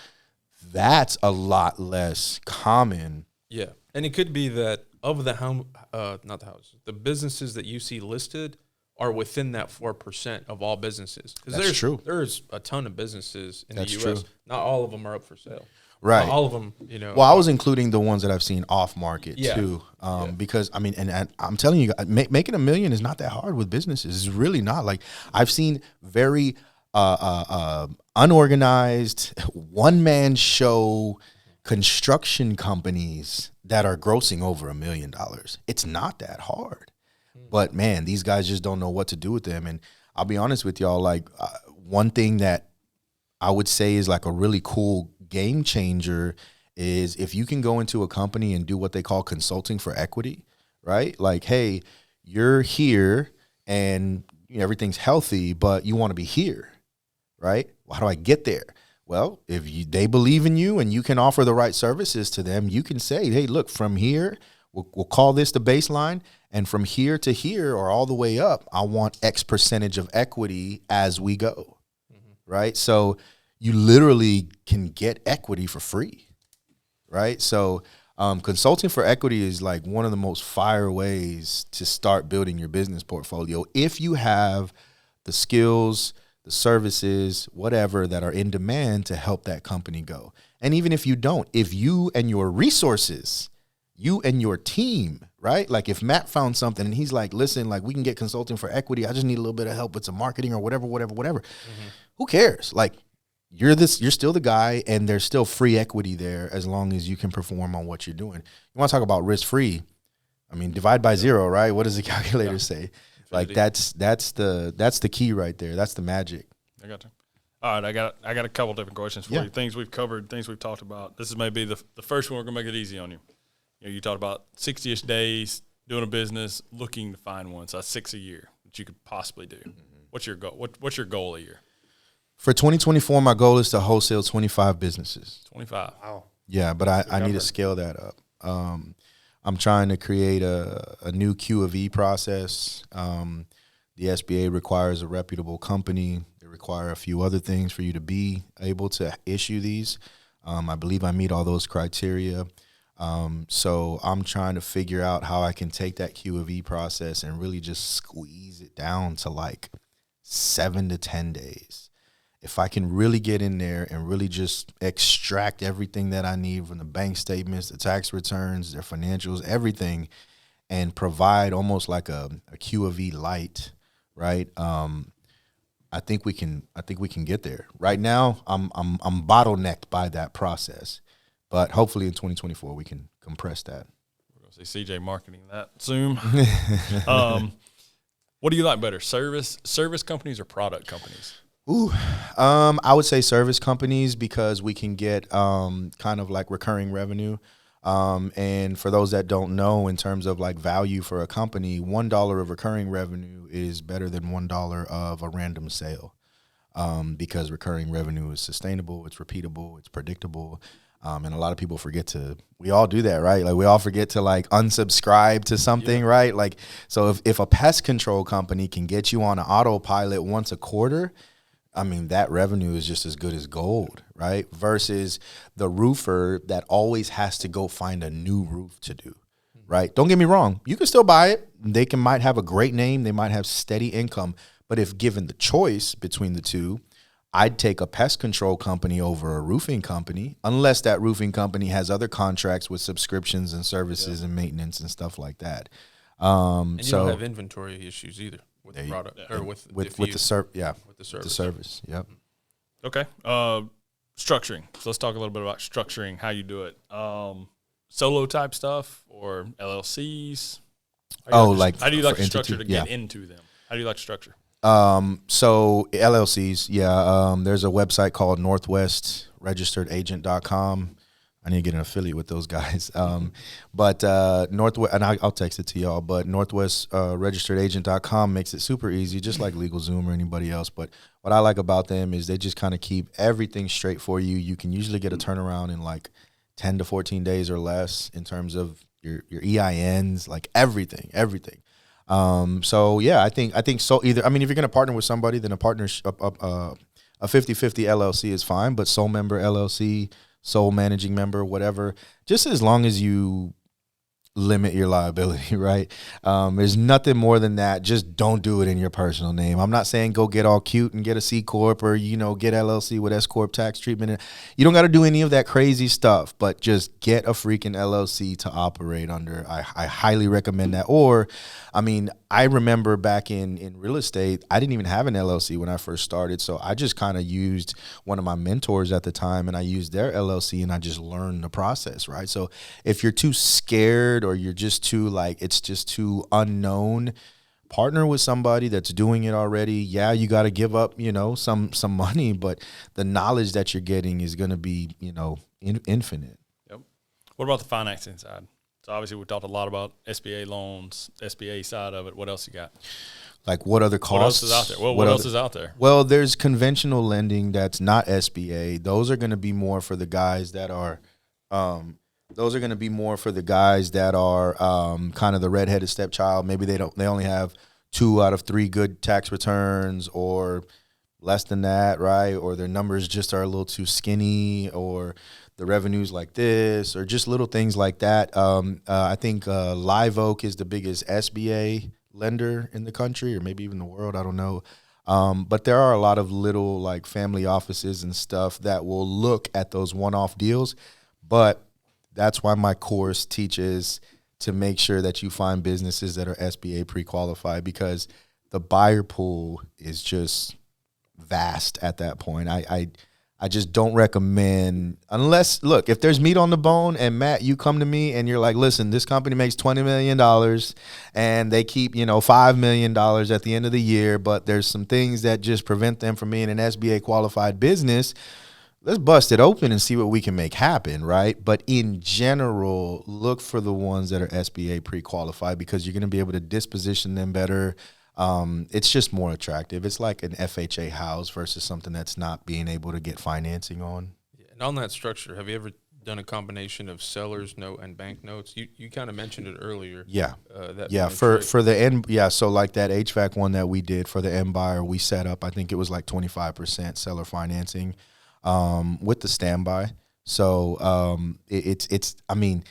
that's a lot less common. Yeah. And it could be that of the the businesses that you see listed are within that 4% of all businesses. That's true. There's a ton of businesses in That's the U.S. true. Not all of them are up for sale. Right. Not all of them, Well, I was including the ones that I've seen off market Yeah. too, because I mean, and I'm telling you, making 1 million is not that hard with businesses. It's really not. Like, I've seen very unorganized, one-man show construction companies that are grossing over $1 million. It's not that hard. But man, these guys just don't know what to do with them. And I'll be honest with y'all, like, one thing that I would say is like a really cool game changer is if you can go into a company and do what they call consulting for equity, right? Like, hey, you're here and everything's healthy, but you want to be here, right? Well, how do I get there? Well, if they believe in you and you can offer the right services to them, you can say, hey, look, from here, we'll call this the baseline, and from here to here or all the way up, I want X percentage of equity as we go, right? So you literally can get equity for free, right? So consulting for equity is like one of the most fire ways to start building your business portfolio if you have the skills, the services, whatever, that are in demand to help that company go. And even if you don't, if you and your resources, you and your team, right? Like if Matt found something and he's like, listen, like we can get consulting for equity. I just need a little bit of help with some marketing or whatever. Who cares? Like you're still the guy and there's still free equity there as long as you can perform on what you're doing. You want to talk about risk-free? I mean, divide by zero, right? What does the calculator say? Like that's the key right there. That's the magic. I got you. All right, I got a couple different questions for Yeah. you. Things we've covered, things we've talked about. This is maybe the first one. We're gonna make it easy on you. You talked about 60-ish days doing a business, looking to find one. So that's 6 a year that you could possibly do. What's your goal? What's your goal a year? For 2024, my goal is to wholesale 25 businesses. 25. Wow. Yeah, but I need to scale that up. I'm trying to create a new Q of E process. The SBA requires a reputable company. They require a few other things for you to be able to issue these. I believe I meet all those criteria. So I'm trying to figure out how I can take that Q of E process and really just squeeze it down to like 7 to 10 days. If I can really get in there and really just extract everything that I need from the bank statements, the tax returns, their financials, everything, and provide almost like a Q of E light, right? I think we can get there. Right now, I'm bottlenecked by that process, but hopefully in 2024 we can compress that. We're gonna see CJ marketing that soon. What do you like better, service companies or product companies? I would say service companies because we can get kind of like recurring revenue. And for those that don't know, in terms of like value for a company, $1 of recurring revenue is better than $1 of a random sale, because recurring revenue is sustainable, it's repeatable, it's predictable. And a lot of people we all do that, right? Like we all forget to like unsubscribe to something, right? Like, so if a pest control company can get you on an autopilot once a quarter, I mean, that revenue is just as good as gold, right? Versus the roofer that always has to go find a new roof to do, right? Don't get me wrong. You can still buy it. They might have a great name. They might have steady income. But if given the choice between the two, I'd take a pest control company over a roofing company, unless that roofing company has other contracts with subscriptions and services and maintenance and stuff like that. And you don't have inventory issues either with the product or with the service. Yep. Okay. Structuring. So let's talk a little bit about structuring, how you do it. Solo type stuff or LLCs? How do you like to structure to get into them? How do you like to structure? So LLCs, there's a website called northwestregisteredagent.com. I need to get an affiliate with those guys. But Northwest, and I'll text it to y'all, but northwestregisteredagent.com makes it super easy, just like LegalZoom or anybody else. But what I like about them is they just kind of keep everything straight for you. You can usually get a turnaround in like 10 to 14 days or less in terms of your EINs, like everything. So yeah, I think so. Either, I mean, if you're going to partner with somebody, then a 50-50 LLC is fine, but sole member LLC, sole managing member, whatever, just as long as you limit your liability, right? There's nothing more than that. Just don't do it in your personal name. I'm not saying go get all cute and get a C Corp or, get LLC with S Corp tax treatment. You don't got to do any of that crazy stuff, but just get a freaking LLC to operate under. I highly recommend that. Or, I mean, I remember back in real estate, I didn't even have an LLC when I first started. So I just kind of used one of my mentors at the time, and I used their LLC, and I just learned the process, right? So if you're too scared or you're just too it's just too unknown, partner with somebody that's doing it already. Yeah, you got to give up, some money, but the knowledge that you're getting is going to be, infinite. Yep. What about the financing side? So obviously we talked a lot about SBA loans, SBA side of it. What else you got? Like what other costs? What else is out there? Well, what else is out there? Well, there's conventional lending that's not SBA. Those are going to be more for the guys that are kind of the redheaded stepchild. Maybe they only have 2 out of 3 good tax returns or less than that, right? Or their numbers just are a little too skinny, or the revenues like this, or just little things like that. I think Live Oak is the biggest SBA lender in the country, or maybe even the world. I don't know. But there are a lot of little like family offices and stuff that will look at those one-off deals. But that's why my course teaches to make sure that you find businesses that are SBA pre-qualified, because the buyer pool is just vast at that point. I just don't recommend, unless, look, if there's meat on the bone and Matt, you come to me and you're like, listen, this company makes $20 million and they keep, $5 million at the end of the year, but there's some things that just prevent them from being an SBA qualified business. Let's bust it open and see what we can make happen, right? But in general, look for the ones that are SBA pre-qualified, because you're going to be able to disposition them better. It's just more attractive. It's like an FHA house versus something that's not being able to get financing on. Yeah, and on that structure, have you ever done a combination of seller's note and bank notes? You kind of mentioned it earlier. Yeah. For the end. Yeah. So like that HVAC one that we did for the end buyer, we set up, I think it was like 25% seller financing, with the standby. So it's I mean,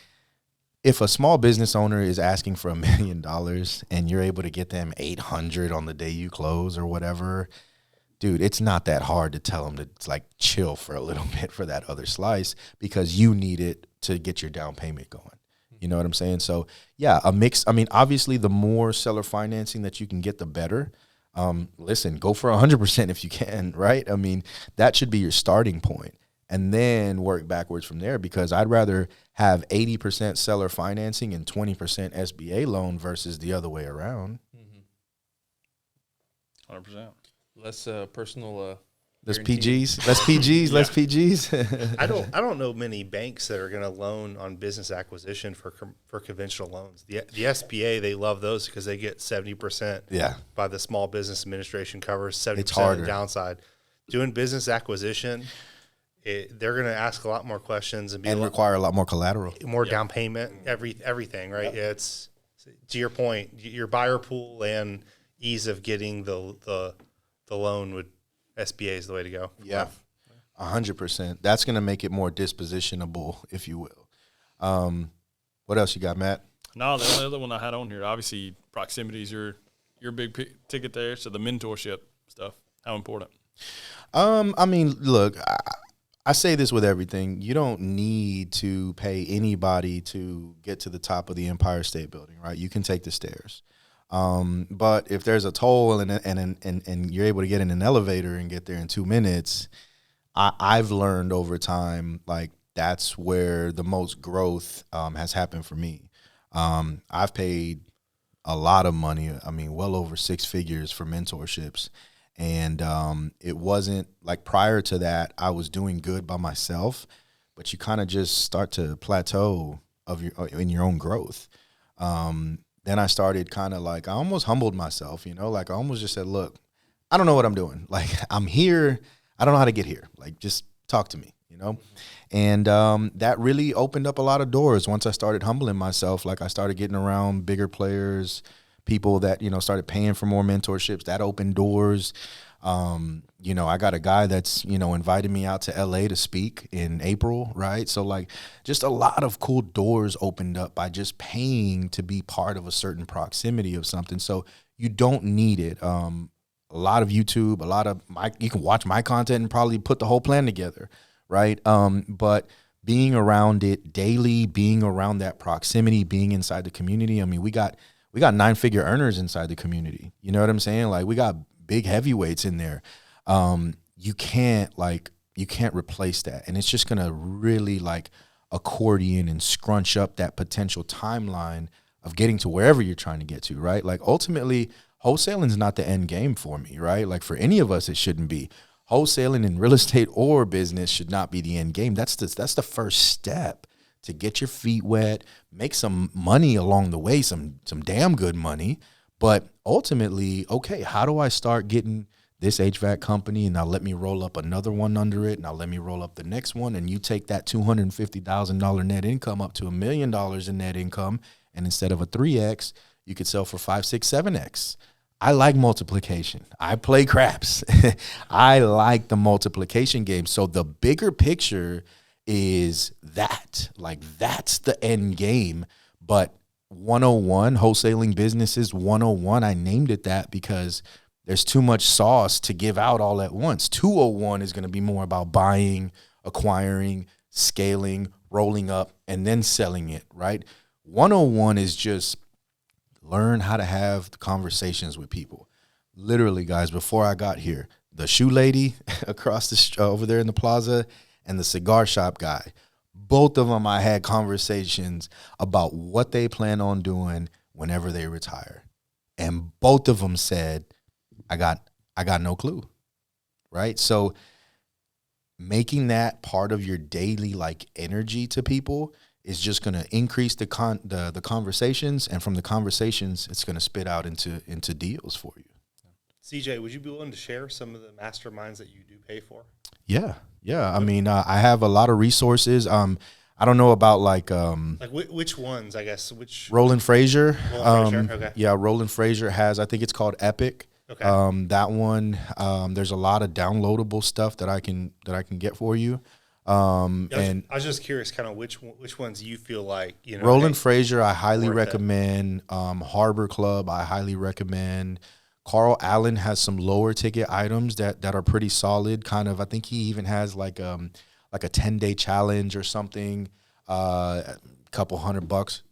if a small business owner is asking for $1 million and you're able to get them 800 on the day you close or whatever, dude, it's not that hard to tell them to like chill for a little bit for that other slice because you need it to get your down payment going. You know what I'm saying? So yeah, a mix. I mean, obviously the more seller financing that you can get, the better. Listen, go for 100% if you can, right? I mean, that should be your starting point and then work backwards from there, because I'd rather have 80% seller financing and 20% SBA loan versus the other way around. 100%. Less personal. Less guarantee. PGs, less PGs, less PGs. I don't know many banks that are going to loan on business acquisition for conventional loans. The SBA, they love those because they get 70%. Yeah. By the Small Business Administration covers 70% of harder. the downside. Doing business acquisition, they're going to ask a lot more questions and require a lot more collateral, more down payment, everything, right? Yep. It's to your point, your buyer pool and ease of getting the loan would. SBA is the way to go. Yeah, 100%. That's going to make it more dispositionable, if you will. What else you got, Matt? No, the only other one I had on here, obviously, proximity is your big ticket there. So the mentorship stuff, how important? I mean, look, I say this with everything. You don't need to pay anybody to get to the top of the Empire State Building, right? You can take the stairs. But if there's a toll and you're able to get in an elevator and get there in 2 minutes, I've learned over time, like that's where the most growth has happened for me. I've paid a lot of money. I mean, well over 6 figures for mentorships. And it wasn't like prior to that, I was doing good by myself, but you kind of just start to plateau in your own growth. Then I started kind of like, I almost humbled myself, like I almost just said, look, I don't know what I'm doing. Like I'm here. I don't know how to get here. Like, just talk to me, And that really opened up a lot of doors once I started humbling myself. Like I started getting around bigger players, people that, started paying for more mentorships. That opened doors. I got a guy that's, invited me out to LA to speak in April, right? So like just a lot of cool doors opened up by just paying to be part of a certain proximity of something. So you don't need it. A lot of YouTube, you can watch my content and probably put the whole plan together, right? But being around it daily, being around that proximity, being inside the community. I mean, we got 9-figure earners inside the community. You know what I'm saying? Like we got big heavyweights in there. You can't replace that. And it's just going to really like accordion and scrunch up that potential timeline of getting to wherever you're trying to get to, right? Like ultimately wholesaling is not the end game for me, right? Like for any of us, it shouldn't be. Wholesaling in real estate or business should not be the end game. That's the first step to get your feet wet, make some money along the way, some damn good money. But ultimately, okay, how do I start getting this HVAC company, and now let me roll up another one under it. Now let me roll up the next one, and you take that $250,000 net income up to $1 million in net income, and instead of a 3X, you could sell for 5, 6, 7X. I like multiplication. I play craps. I like the multiplication game. So the bigger picture is that. Like that's the end game. But 101, wholesaling businesses 101, I named it that because there's too much sauce to give out all at once. 201 is going to be more about buying, acquiring, scaling, rolling up, and then selling it, right? 101 is just learn how to have conversations with people. Literally, guys, before I got here, the shoe lady across the over there in the plaza and the cigar shop guy, both of them I had conversations about what they plan on doing whenever they retire. And both of them said, I got no clue, right? So making that part of your daily like energy to people is just going to increase the conversations, and from the conversations, it's going to spit out into deals for you. CJ, would you be willing to share some of the masterminds that you do pay for? Yeah. I mean, I have a lot of resources. I don't know about like which ones, I guess, Roland Frazier. Okay. Yeah, Roland Frazier has, I think it's called Epic. Okay. That one, there's a lot of downloadable stuff that I can get for you. And I was just curious, kind of which ones you feel like, Roland Frazier, I highly worth it. recommend. Harbor Club, I highly recommend. Carl Allen has some lower ticket items that are pretty solid. Kind of, I think he even has like a 10-day challenge or something. Couple hundred bucks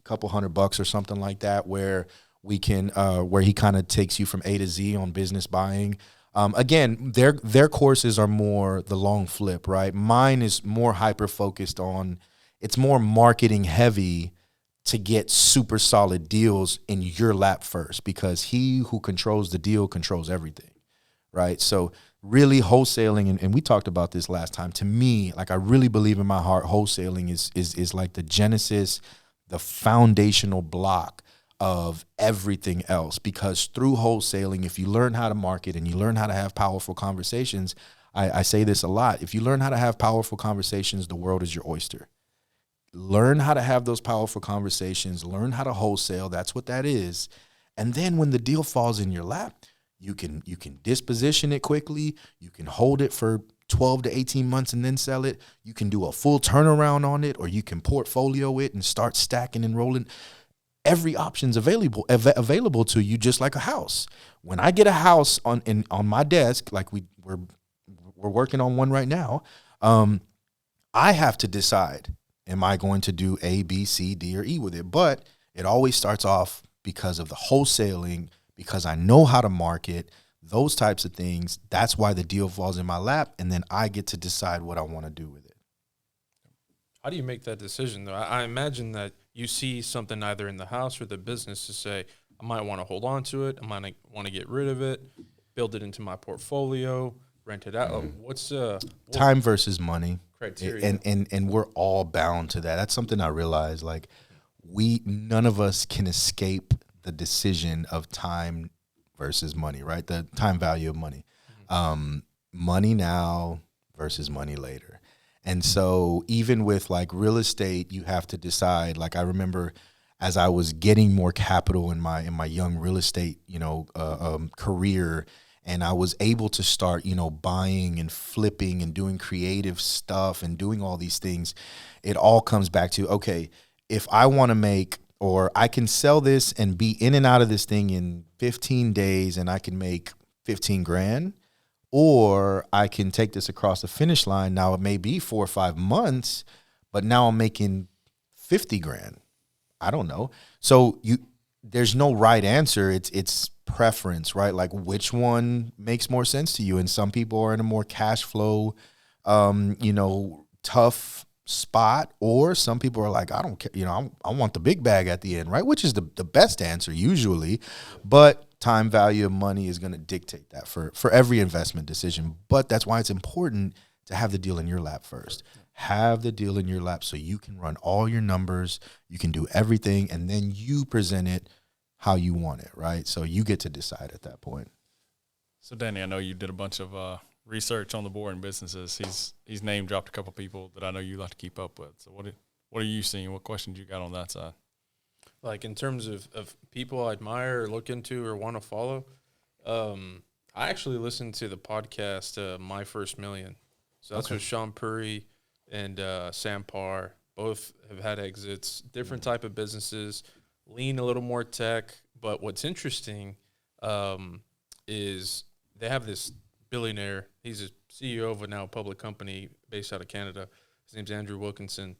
or something like that, where we can where he kind of takes you from A to Z on business buying. Again, their courses are more the long flip, right? Mine is more hyper focused on, it's more marketing heavy to get super solid deals in your lap first, because he who controls the deal controls everything, right? So really wholesaling, and we talked about this last time, to me, like I really believe in my heart, wholesaling is like the genesis, the foundational block of everything else, because through wholesaling, if you learn how to market and you learn how to have powerful conversations, I say this a lot, if you learn how to have powerful conversations, the world is your oyster. Learn how to have those powerful conversations, learn how to wholesale, that's what that is. And then when the deal falls in your lap, you can disposition it quickly, you can hold it for 12 to 18 months and then sell it, you can do a full turnaround on it, or you can portfolio it and start stacking and rolling. Every option's available to you, just like a house. When I get a house on my desk, like we're working on one right now, I have to decide, am I going to do A, B, C, D, or E with it? But it always starts off because of the wholesaling, because I know how to market, those types of things. That's why the deal falls in my lap, and then I get to decide what I want to do with it. How do you make that decision, though? I imagine that you see something either in the house or the business to say, I might want to hold on to it, I might want to get rid of it, build it into my portfolio, rent it out. Mm-hmm. What's time versus money criteria? And we're all bound to that. That's something I realized. Like, none of us can escape the decision of time versus money, right? The time value of money. Mm-hmm. Money now versus money later. And so even with like real estate, you have to decide. Like, I remember as I was getting more capital in my young real estate, career, and I was able to start, buying and flipping and doing creative stuff and doing all these things, it all comes back to, okay, if I want to make, or I can sell this and be in and out of this thing in 15 days and I can make 15 grand, or I can take this across the finish line. Now it may be 4 or 5 months, but now I'm making 50 grand. I don't know. So there's no right answer. It's preference, right? Like, which one makes more sense to you? And some people are in a more cash flow, tough spot, or some people are like, I don't care, I want the big bag at the end, right? Which is the best answer usually, but time value of money is going to dictate that for every investment decision. But that's why it's important to have the deal in your lap first. Have the deal in your lap so you can run all your numbers, you can do everything, and then you present it how you want it, right? So you get to decide at that point. So Danny, I know you did a bunch of research on the boring businesses. He's name dropped a couple people that I know you like to keep up with. So what are you seeing? What questions you got on that side? Like, in terms of people I admire or look into or want to follow, I actually listened to the podcast My First Million. So that's with Sean Puri and Sam Parr. Both have had exits, different type of businesses, lean a little more tech. But what's interesting is they have this billionaire. He's a CEO of a now public company based out of Canada. His name's Andrew Wilkinson.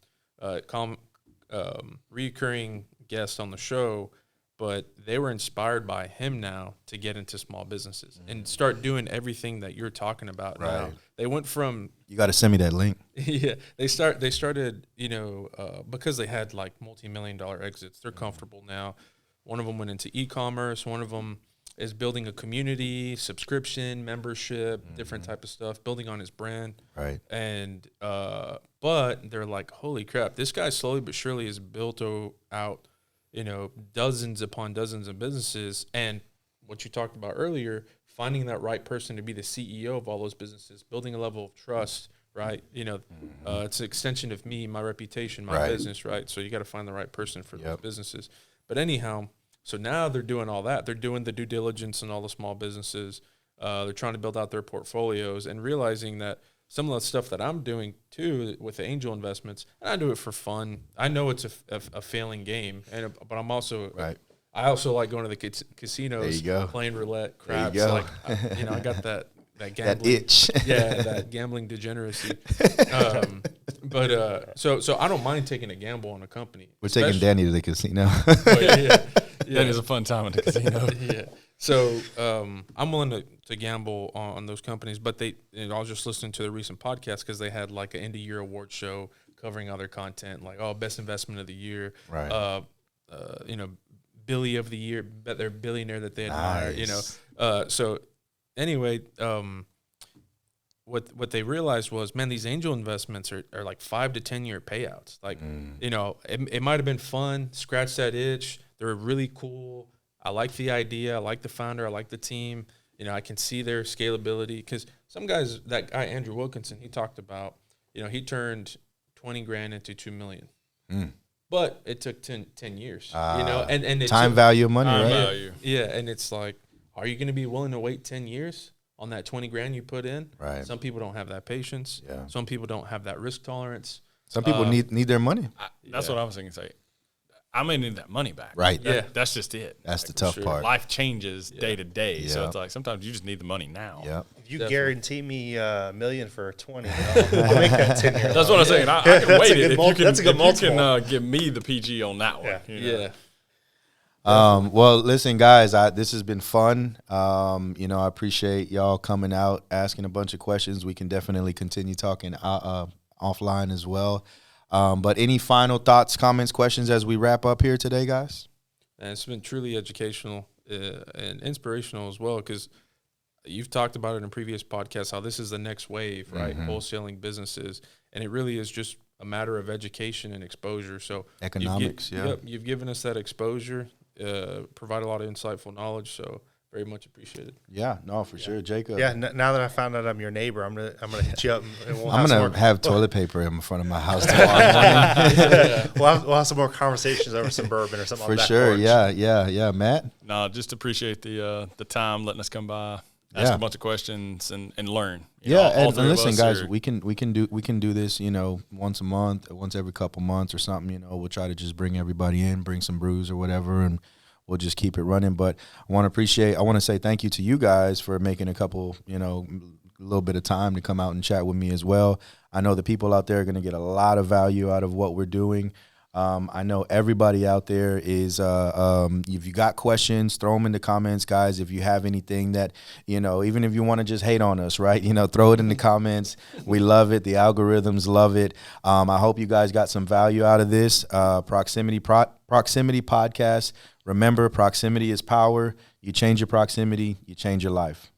Recurring guest on the show, but they were inspired by him now to get into small businesses and start doing everything that you're talking about now. They went from, you got to send me that link. Yeah, they started, because they had like multi-million-dollar exits. They're comfortable now. One of them went into e-commerce. One of them is building a community, subscription, membership, different type of stuff, building on his brand. Right. And but they're like, holy crap, this guy slowly but surely has built out, dozens upon dozens of businesses. And what you talked about earlier, finding that right person to be the CEO of all those businesses, building a level of trust, right? It's an extension of me, my reputation, my business, right? So you got to find the right person for those businesses. But anyhow, so now they're doing all that. They're doing the due diligence in all the small businesses. They're trying to build out their portfolios and realizing that some of the stuff that I'm doing too with the angel investments, and I do it for fun. I know it's a failing game, but I'm also I also like going to the casinos, playing roulette, craps. Like I got that gambling, that itch, that gambling degeneracy. So I don't mind taking a gamble on a company. We're taking Danny to the casino. Danny's a fun time at the casino. Yeah. So I'm willing to gamble on those companies, but I was just listening to the recent podcast because they had like an end of year award show covering other content, like best investment of the year, right? Billy of the year, bet their billionaire that they admire, So anyway, what they realized was, man, these angel investments are like 5 to 10 year payouts. Like, it might have been fun, scratch that itch. They're really cool. I like the idea. I like the founder. I like the team. I can see their scalability because some guys, that guy, Andrew Wilkinson, he talked about, he turned 20 grand into 2 million. But it took 10 years, and time value of money, right? Value. Yeah. And it's like, are you going to be willing to wait 10 years on that 20 grand you put in? Right. Some people don't have that patience. Yeah. Some people don't have that risk tolerance. Some people need their money. That's what I was thinking. Say, I may need that money back. Right. That's just it. That's the tough part. Life changes day to day, so it's like sometimes you just need the money now. Yeah. If you guarantee me $1 million for 20, I'll make that 10 years. That's what I'm saying. I can wait it. That's a good multiple. You can give me the PG on that one. Yeah. Well, listen, guys, this has been fun. I appreciate y'all coming out, asking a bunch of questions. We can definitely continue talking offline as well. But any final thoughts, comments, questions as we wrap up here today, guys? And it's been truly educational and inspirational as well, because you've talked about it in previous podcasts, how this is the next wave, right? Wholesaling businesses. And it really is just a matter of education and exposure. So economics, you've given us that exposure, provide a lot of insightful knowledge. So very much appreciated. Yeah, no, for sure, Jacob. Yeah, now that I found out I'm your neighbor, I'm gonna hit you up. And I'm gonna have toilet paper in front of my house tomorrow morning. We'll have some more conversations over some bourbon or something. For on that sure, porch. yeah. Matt. No, just appreciate the time, letting us come by, ask a bunch of questions, and learn. And listen, guys, we can do this. Once a month, once every couple months or something. We'll try to just bring everybody in, bring some brews or whatever, and we'll just keep it running. But I want to say thank you to you guys for making a couple, a little bit of time to come out and chat with me as well. I know the people out there are going to get a lot of value out of what we're doing. I know everybody out there is, if you got questions, throw them in the comments, guys. If you have anything that, even if you want to just hate on us, right, throw it in the comments. We love it. The algorithms love it. I hope you guys got some value out of this Proximity Podcast. Remember, proximity is power. You change your proximity, you change your life.